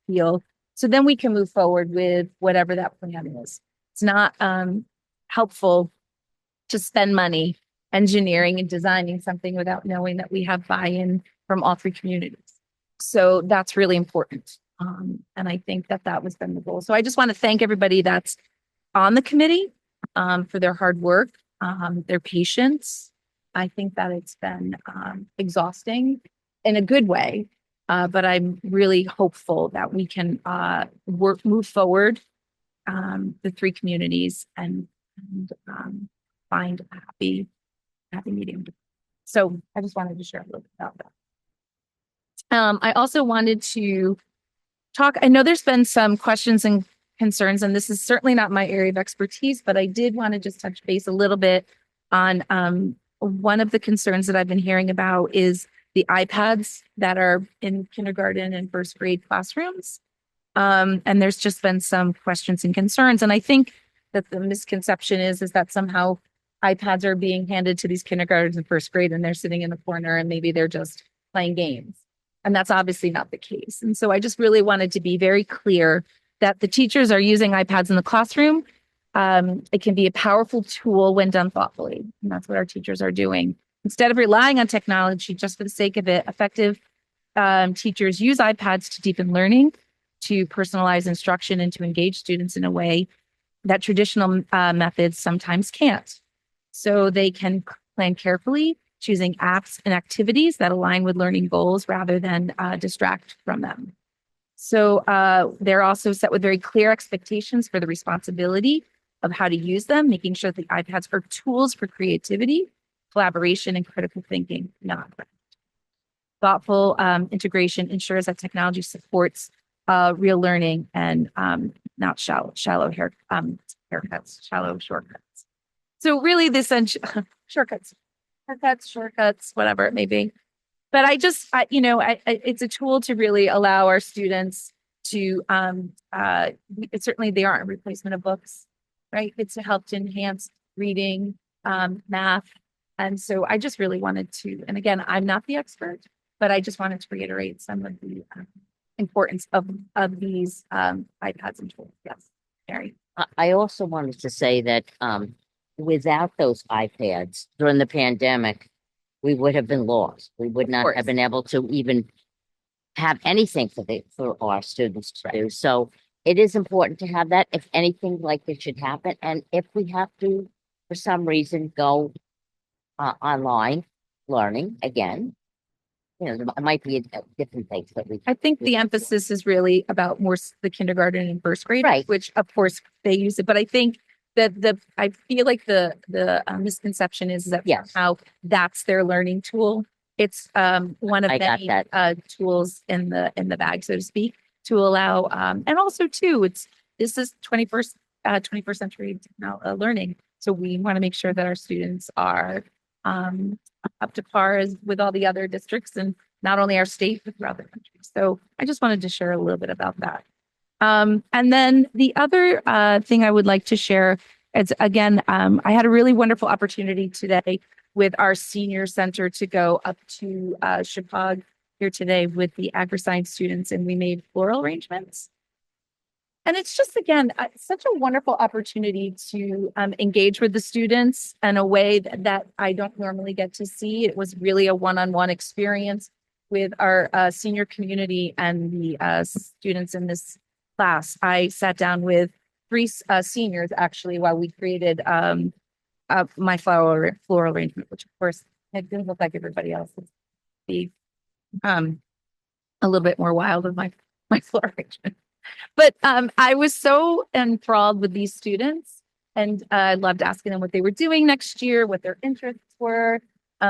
feel. So then we can move forward with whatever that plan is. It's not helpful to spend money engineering and designing something without knowing that we have buy-in from all 3 communities. So that's really important. And I think that was been the goal. So I just want to thank everybody that's on the committee for their hard work, their patience. I think that it's been exhausting in a good way, but I'm really hopeful that we can move forward the 3 communities and find a happy medium. So I just wanted to share a little bit about that. I also wanted to talk, I know there's been some questions and concerns, and this is certainly not my area of expertise, but I did want to just touch base a little bit on one of the concerns that I've been hearing about is the iPads that are in kindergarten and first grade classrooms. And there's just been some questions and concerns. And I think that the misconception is that somehow iPads are being handed to these kindergartens and first grade and they're sitting in the corner and maybe they're just playing games. And that's obviously not the case. And so I just really wanted to be very clear that the teachers are using iPads in the classroom. It can be a powerful tool when done thoughtfully. And that's what our teachers are doing. Instead of relying on technology just for the sake of it, effective teachers use iPads to deepen learning, to personalize instruction, and to engage students in a way that traditional methods sometimes can't. So they can plan carefully, choosing apps and activities that align with learning goals rather than distract from them. So they're also set with very clear expectations for the responsibility of how to use them, making sure that the iPads are tools for creativity, collaboration, and critical thinking, not. thoughtful integration ensures that technology supports real learning and not shallow haircuts, shallow shortcuts. So really this shortcuts, whatever it may be. But it's a tool to really allow our students to certainly they aren't a replacement of books, right? It's to help to enhance reading, math. And so I just really wanted to, and again, I'm not the expert, but I just wanted to reiterate some of the importance of these iPads and tools. Yes, Mary. I also wanted to say that without those iPads during the pandemic, we would have been lost. We would not have been able to even have anything for our students to do. So it is important to have that if anything like this should happen. And if we have to, for some reason, go online learning again, it might be a different things that we. I think the emphasis is really about more the kindergarten and first grade, Right. Which of course they use it. But I think that I feel like the misconception is that somehow that's their learning tool. It's one of many tools in the bag, so to speak, to allow and also too, this is 21st century learning. So we want to make sure that our students are up to par with all the other districts and not only our state, but throughout the country. So I just wanted to share a little bit about that. And then the other thing I would like to share is, again, I had a really wonderful opportunity today with our senior center to go up to Chippewa here today with the agri-science students, and we made floral arrangements. And it's just, again, such a wonderful opportunity to engage with the students in a way that I don't normally get to see. It was really a one-on-one experience with our senior community and the students in this class. I sat down with 3 seniors actually while we created my floral arrangement, which of course it didn't look like everybody else's. Be a little bit more wild than my floral arrangement. But I was so enthralled with these students, and I loved asking them what they were doing next year, what their interests were.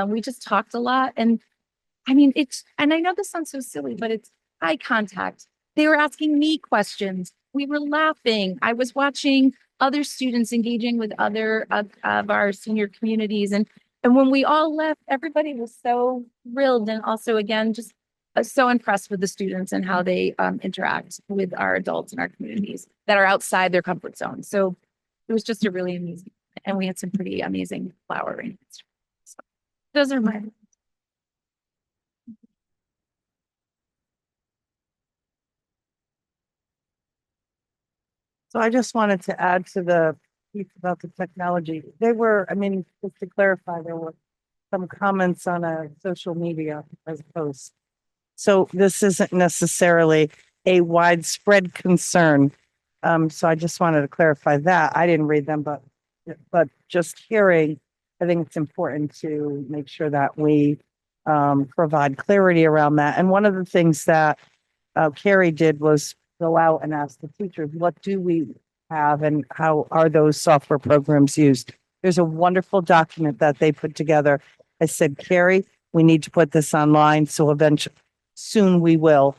We just talked a lot, and I mean, and I know this sounds so silly, but it's eye contact. They were asking me questions. We were laughing. I was watching other students engaging with other of our senior communities, and when we all left, everybody was so thrilled, and also again just so impressed with the students and how they interact with our adults in our communities that are outside their comfort zone. So it was just a really amazing, and we had some pretty amazing flower arrangements. So those are my. So I just wanted to add to the piece about the technology. Just to clarify, there were some comments on a social media as a post. So this isn't necessarily a widespread concern. So I just wanted to clarify that. I didn't read them, but just hearing, I think it's important to make sure that we provide clarity around that. And one of the things that Carrie did was go out and ask the teachers, what do we have and how are those software programs used? There's a wonderful document that they put together. I said, Carrie, we need to put this online. So eventually, soon we will,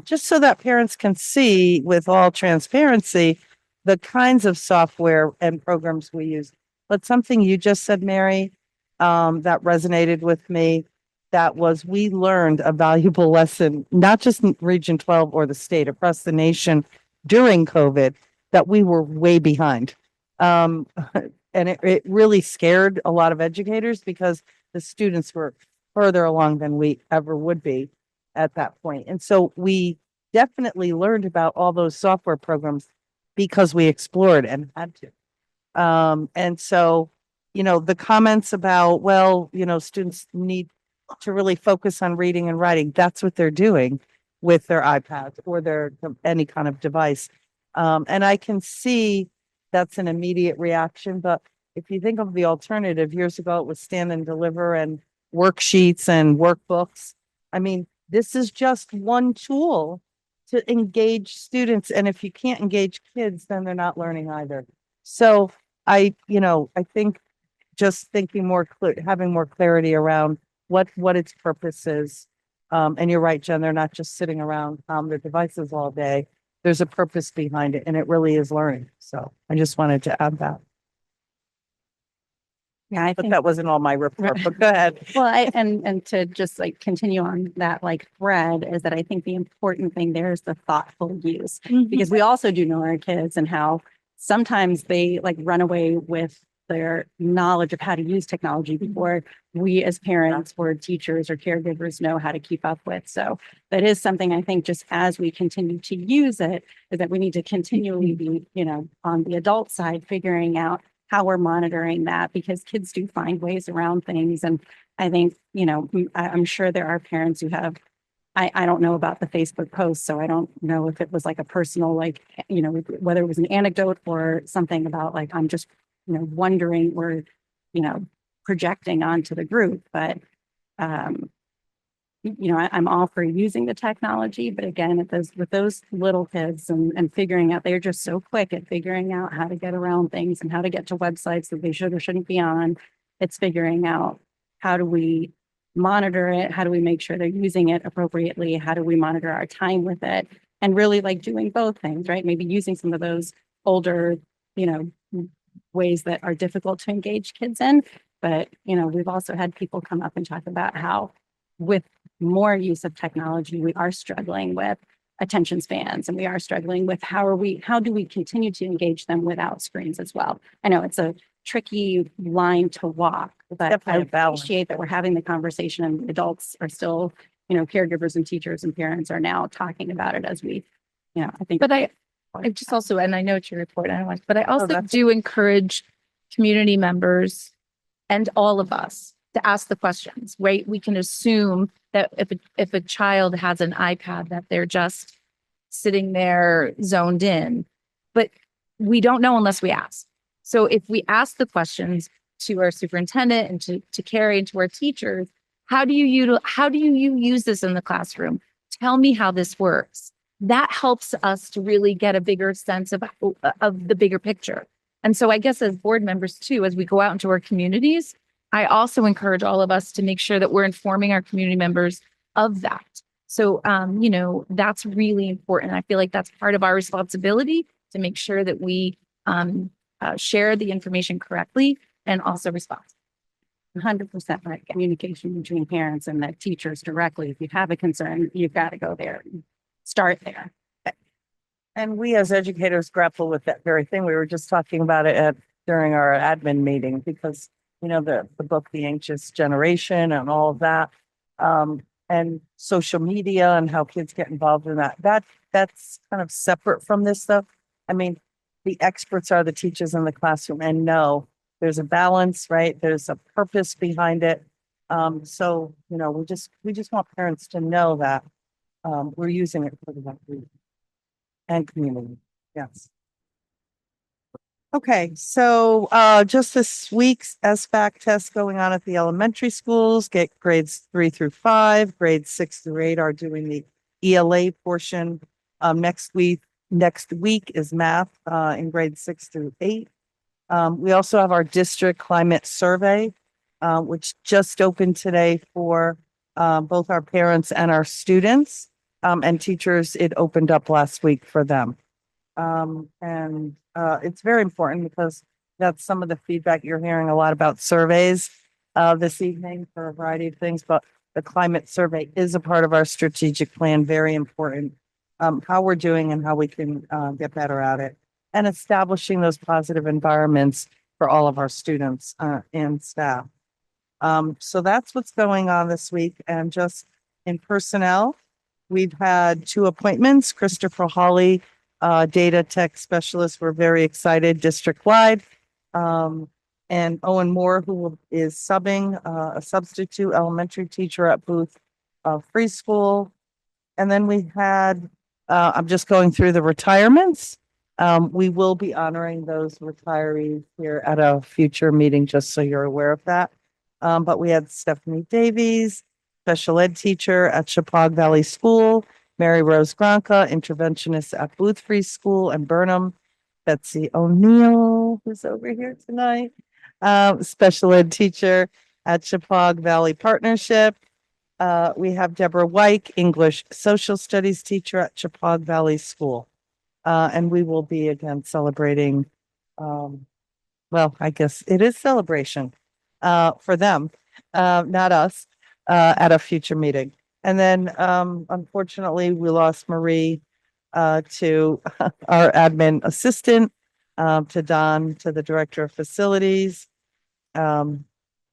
just so that parents can see with all transparency the kinds of software and programs we use. But something you just said, Mary, that resonated with me, that was we learned a valuable lesson, not just in Region 12 or the state, across the nation during COVID, that we were way behind. And it really scared a lot of educators because the students were further along than we ever would be at that point. And so we definitely learned about all those software programs because we explored and had to. And so, the comments about, students need to really focus on reading and writing. That's what they're doing with their iPads or their any kind of device. And I can see that's an immediate reaction. But if you think of the alternative, years ago, it was stand and deliver and worksheets and workbooks. I mean, this is just one tool to engage students. And if you can't engage kids, then they're not learning either. So I think just thinking having more clarity around what its purpose is And you're right, Jen, they're not just sitting around their devices all day. There's a purpose behind it and it really is learning. So I just wanted to add that. Yeah, I But think, that wasn't all my report, but go ahead. well, and to just like continue on that like thread is that I think the important thing there is the thoughtful use. Because we also do know our kids and how sometimes they like run away with their knowledge of how to use technology before we as parents or teachers or caregivers know how to keep up with. So that is something I think just as we continue to use it, is that we need to continually be, you know, on the adult side, figuring out how we're monitoring that because kids do find ways around things. And I think, you know, I'm sure there are parents who have, I don't know about the Facebook post, so I don't know if it was like a personal, like, you know, whether it was an anecdote or something about like, I'm just, you know, wondering or, you know, projecting onto the group. But, you know, I'm all for using the technology, but again, with those little kids and figuring out, they're just so quick at figuring out how to get around things and how to get to websites that they should or shouldn't be on. It's figuring out how do we monitor it? How do we make sure they're using it appropriately? How do we monitor our time with it? And really like doing both things, right? Maybe using some of those older, you know, ways that are difficult to engage kids in. But, you know, we've also had people come up and talk about how with more use of technology, we are struggling with attention spans and we are struggling with how do we continue to engage them without screens as well? I know it's a tricky line to walk, but I Definitely a balance. appreciate that we're having the conversation and adults are still, you know, caregivers and teachers and parents are now talking about it as we, you know, I think. But I just also, and I know it's your report, I don't want, but I also that's- do encourage community members and all of us to ask the questions, right? We can assume that if a child has an iPad, that they're just sitting there zoned in, but we don't know unless we ask. So if we ask the questions to our superintendent and to Carrie and to our teachers, how do you use this in the classroom? Tell me how this works. That helps us to really get a bigger sense of the bigger picture. And so I guess as board members too, as we go out into our communities, I also encourage all of us to make sure that we're informing our community members of that. So, you know, that's really important. I feel like that's part of our responsibility to make sure that we share the information correctly and also respond. 100% right. Communication between parents and the teachers directly. If you have a concern, you've got to go there. Start there. And we as educators grapple with that very thing. We were just talking about it during our admin meeting because, you know, the book, The Anxious Generation and all of that, and social media and how kids get involved in that's kind of separate from this stuff. I mean, the experts are the teachers in the classroom and know there's a balance, right? There's a purpose behind it. So, you know, we just want parents to know that we're using it for the right reason. And community, yes. Okay, so just this week's SBAC test going on at the elementary schools, get grades 3 through 5, grades 6 through 8 are doing the ELA portion. Next week is math in grades 6 through 8. We also have our district climate survey, which just opened today for both our parents and our students. And teachers, it opened up last week for them. And it's very important because that's some of the feedback you're hearing a lot about surveys this evening for a variety of things, but the climate survey is a part of our strategic plan, very important, how we're doing and how we can get better at it and establishing those positive environments for all of our students and staff. So that's what's going on this week. And just in personnel, we've had 2 appointments. Christopher Hawley, data tech specialist. We're very excited district-wide. And Owen Moore, who is subbing a substitute elementary teacher at Booth Free School. And then we had, I'm just going through the retirements. We will be honoring those retirees here at a future meeting, just so you're aware of that. But we had Stephanie Davies, special ed teacher at Chippewa Valley School, Mary Rose Gronka, interventionist at Booth Free School and Burnham, Betsy O'Neill, who's over here tonight, special ed teacher at Chippewa Valley Partnership, we have Deborah Wyke, English Social Studies teacher at Chippewa Valley School. And we will be again celebrating, well, I guess it is celebration, for them, not us, at a future meeting. And then, unfortunately, we lost Marie, to our admin assistant, to Don, to the director of facilities. And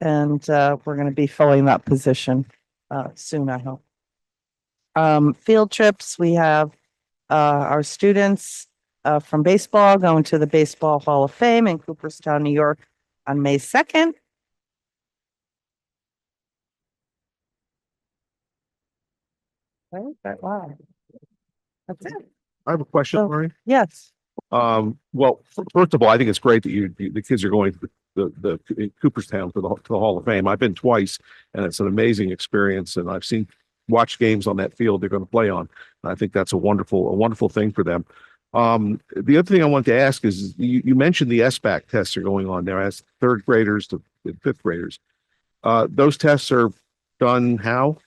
we're going to be filling that position soon, I hope. Field trips, we have our students from baseball going to the Baseball Hall of Fame in Cooperstown, New York on May 2nd. Wow. That's it. I have a question, So- Marie. Yes. Well, first of all, I think it's great that the kids are going to the Cooperstown to the Hall of Fame. I've been twice and it's an amazing experience, and I've watched games on that field they're going to play on. I think that's a wonderful thing for them. The other thing I wanted to ask is you mentioned the SBAC tests are going on there as third graders to fifth graders. Those tests are done how?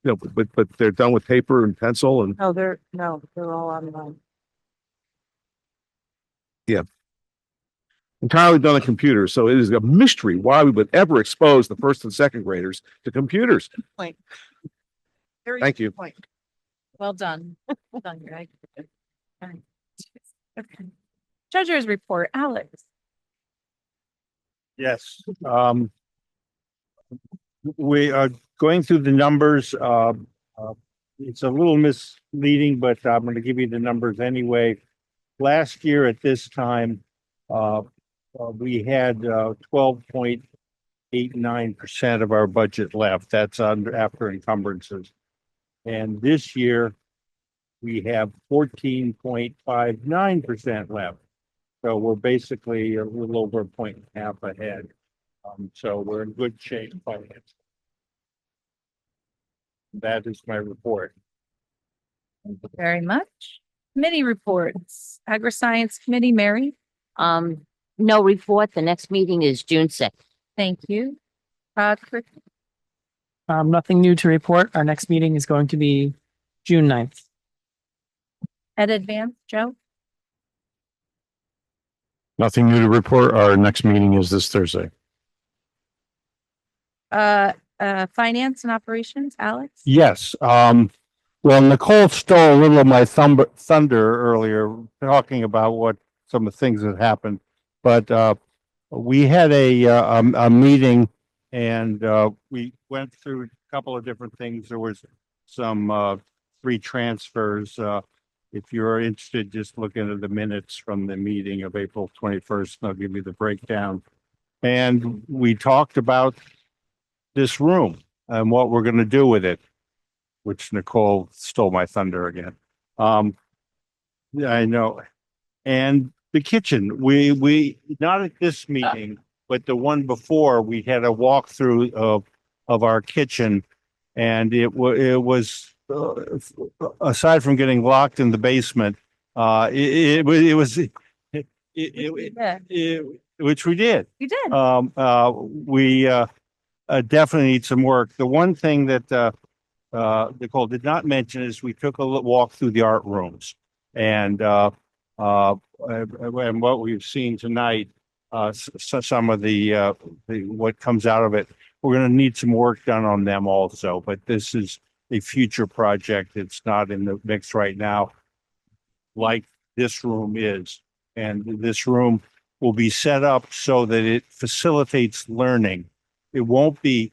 No, but they're done with paper and pencil and They're all online. entirely done on computers. So it is a mystery why we would ever expose the first and second graders to computers. Point. Thank you. Point. Well done. Well done, Greg. Okay. Treasurer's report, Alex. Yes, we are going through the numbers. It's a little misleading, but I'm going to give you the numbers anyway. Last year at this time, we had 12.89% of our budget left. That's after encumbrances. And this year, we have 14.59% left. So we're basically a little over a point and a half ahead. So we're in good shape financially. That is my report. Thank you very much. Committee reports, Agri-Science Committee, Mary. No report. The next meeting is June 6th. Thank you. Chris, Nothing new to report. Our next meeting is going to be June 9th. Ed Advance, Joe. Nothing new to report. Our next meeting is this Thursday. Finance and Operations, Alex. Yes, well, Nicole stole a little of my thunder earlier, talking about what some of the things that happened. But we had a meeting and we went through a couple of different things. There was some 3 transfers. If you're interested, just look into the minutes from the meeting of April 21st, and I'll give you the breakdown. And we talked about this room and what we're going to do with it, which Nicole stole my thunder again. I know. And the kitchen, we not at this meeting, but the one before, we had a walkthrough of our kitchen, and it was aside from getting locked in the basement, which we did. You did. We definitely need some work. The one thing that Nicole did not mention is we took a walk through the art rooms, and what we've seen tonight, some of the what comes out of it. We're going to need some work done on them also, but this is a future project. It's not in the mix right now, like this room is. And this room will be set up so that it facilitates learning. It won't be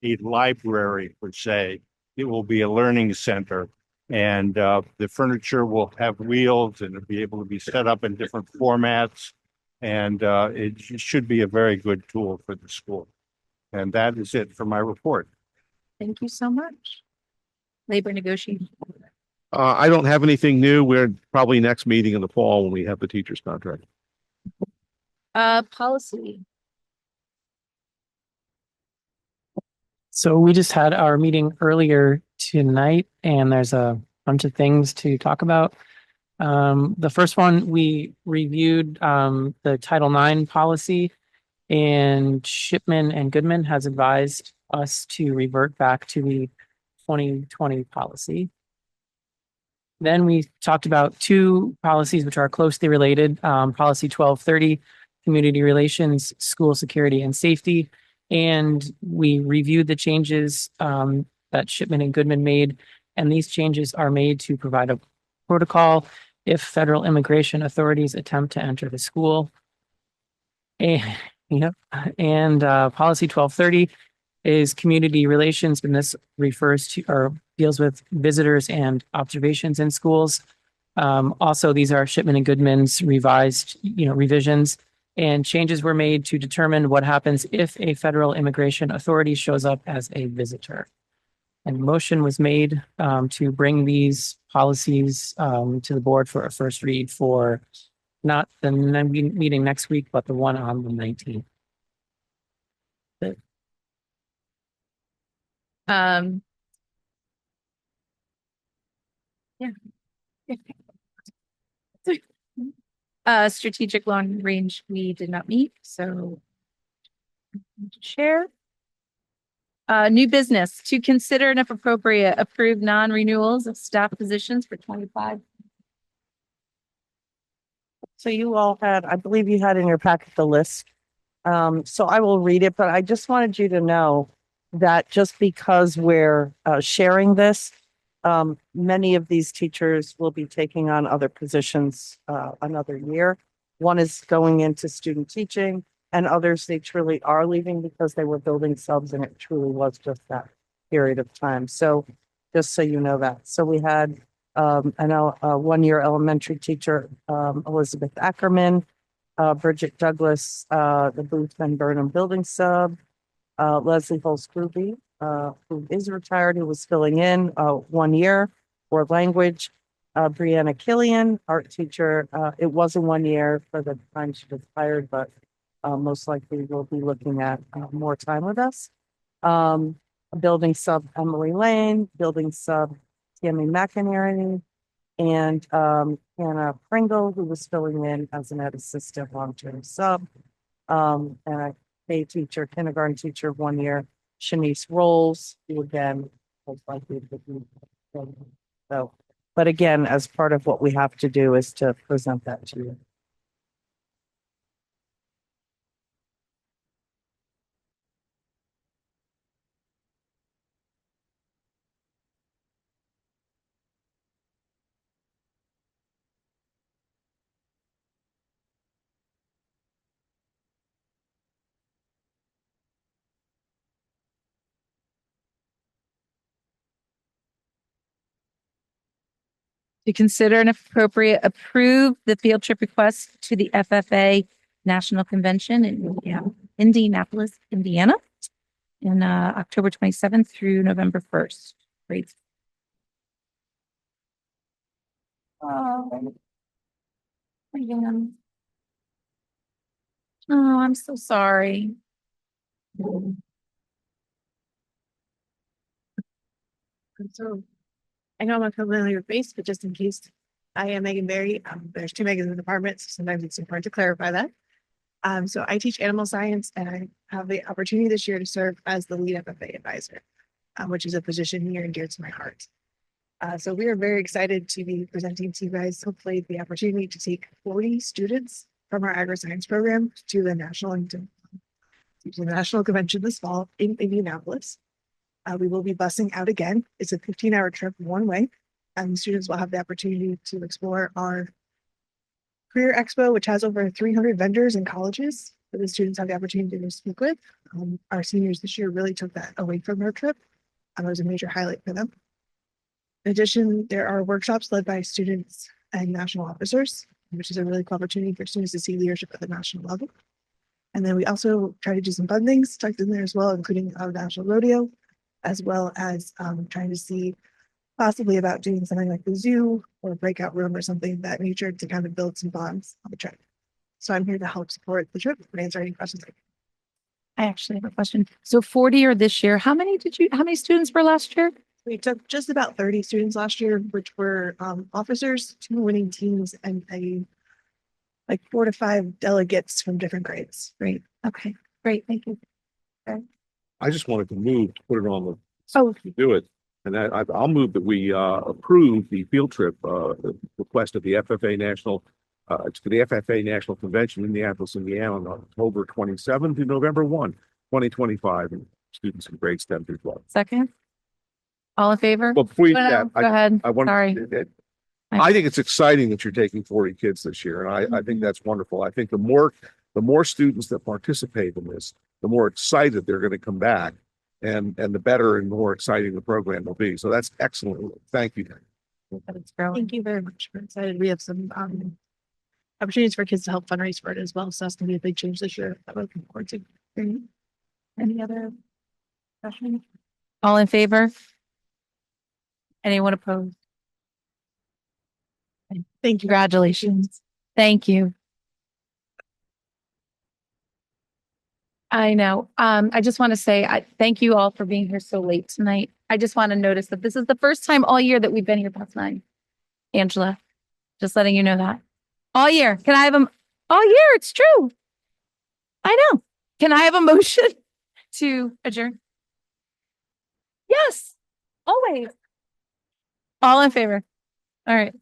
a library per se. It will be a learning center. And the furniture will have wheels and it'll be able to be set up in different formats. And it should be a very good tool for the school. And that is it for my report. Thank you so much. Labor negotiation. I don't have anything new. We're probably next meeting in the fall when we have the teacher's contract. Policy. So we just had our meeting earlier tonight, and there's a bunch of things to talk about. The first one, we reviewed the Title IX policy, and Shipman and Goodman has advised us to revert back to the 2020 policy. Then we talked about two policies which are closely related, policy 1230, community relations, school security and safety. And we reviewed the changes that Shipman and Goodman made. And these changes are made to provide a protocol if federal immigration authorities attempt to enter the school. And, policy 1230 is community relations, and this refers to or deals with visitors and observations in schools. Also, these are Shipman and Goodman's revised, revisions, and changes were made to determine what happens if a federal immigration authority shows up as a visitor. And motion was made to bring these policies to the board for a first read for not the meeting next week, but the one on the 19th. Strategic long range, we did not meet, so share. New business to consider and if appropriate, approve non-renewals of staff positions for 25. So you all had, I believe you had in your packet the list. So I will read it, but I just wanted you to know that just because we're sharing this, many of these teachers will be taking on other positions another year. One is going into student teaching, and others, they truly are leaving because they were building subs, and it truly was just that period of time. So just so you know that. So we had a 1-year elementary teacher, Elizabeth Ackerman, Bridget Douglas, the Booth Van Burnham building sub, Leslie Holz-Gruby, who is retired, who was filling in 1 year for language. Brianna Killian, art teacher. It wasn't 1 year for the time she was hired, but most likely we'll be looking at more time with us. Building sub Emily Lane, building sub Tammy McInerney, and Hannah Pringle, who was filling in as an ed assistant long-term sub. And a K teacher, kindergarten teacher, 1 year, Shanice Rolls, who again most likely to be. So, but again, as part of what we have to do is to present that to you. To consider and if appropriate, approve the field trip request to the FFA National Convention in Indianapolis, Indiana, in October 27th through November 1st. Great. Oh, again. Oh, I'm so sorry. So I know I'm a familiar face, but just in case, I am Megan Berry. There's two Megans in the department, so sometimes it's important to clarify that. So I teach animal science, and I have the opportunity this year to serve as the lead FFA advisor, which is a position near and dear to my heart. So we are very excited to be presenting to you guys, hopefully, the opportunity to take 40 students from our agri-science program to the national convention this fall in Indianapolis. We will be busing out again. It's a 15-hour trip one way, and students will have the opportunity to explore our Career Expo, which has over 300 vendors and colleges that the students have the opportunity to speak with. Our seniors this year really took that away from their trip. It was a major highlight for them. In addition, there are workshops led by students and national officers, which is a really cool opportunity for students to see leadership at the national level. And then we also try to do some fun things tucked in there as well, including a national rodeo, as well as trying to see possibly about doing something like the zoo or a breakout room or something of that nature to kind of build some bonds on the trip. So I'm here to help support the trip and answer any questions. I actually have a question. So 40 are this year. How many students were last year? We took just about 30 students last year, which were officers, 2 winning teams, and like 4 to 5 delegates from different grades. Great. Okay, great. Thank you. Okay. I just wanted to move, to put it on the, Oh. to do it. And I'll move that we, approve the field trip, request of the FFA National, to the FFA National Convention in Minneapolis, Indiana on October 27th to November 1, 2025. And students in grades 10 through 12. Second. All in favor? Well, before you, Oh, no, yeah, go ahead. I want, Sorry. I think it's exciting that you're taking 40 kids this year, and I think that's wonderful. I think the more students that participate in this, the more excited they're going to come back, and the better and more exciting the program will be. So that's excellent. Thank you. Thank you very much. We're excited. We have some opportunities for kids to help fundraise for it as well. So that's gonna be a big change this year that we're looking forward to. Any other questions? All in favor? Anyone opposed? Thank you. Congratulations. Thank you. I know. I just want to say, I thank you all for being here so late tonight. I just want to notice that this is the first time all year that we've been here past 9. Angela, just letting you know that. All year. Can I have all year? It's true. I know. Can I have a motion to adjourn? Yes, always. All in favor? All right.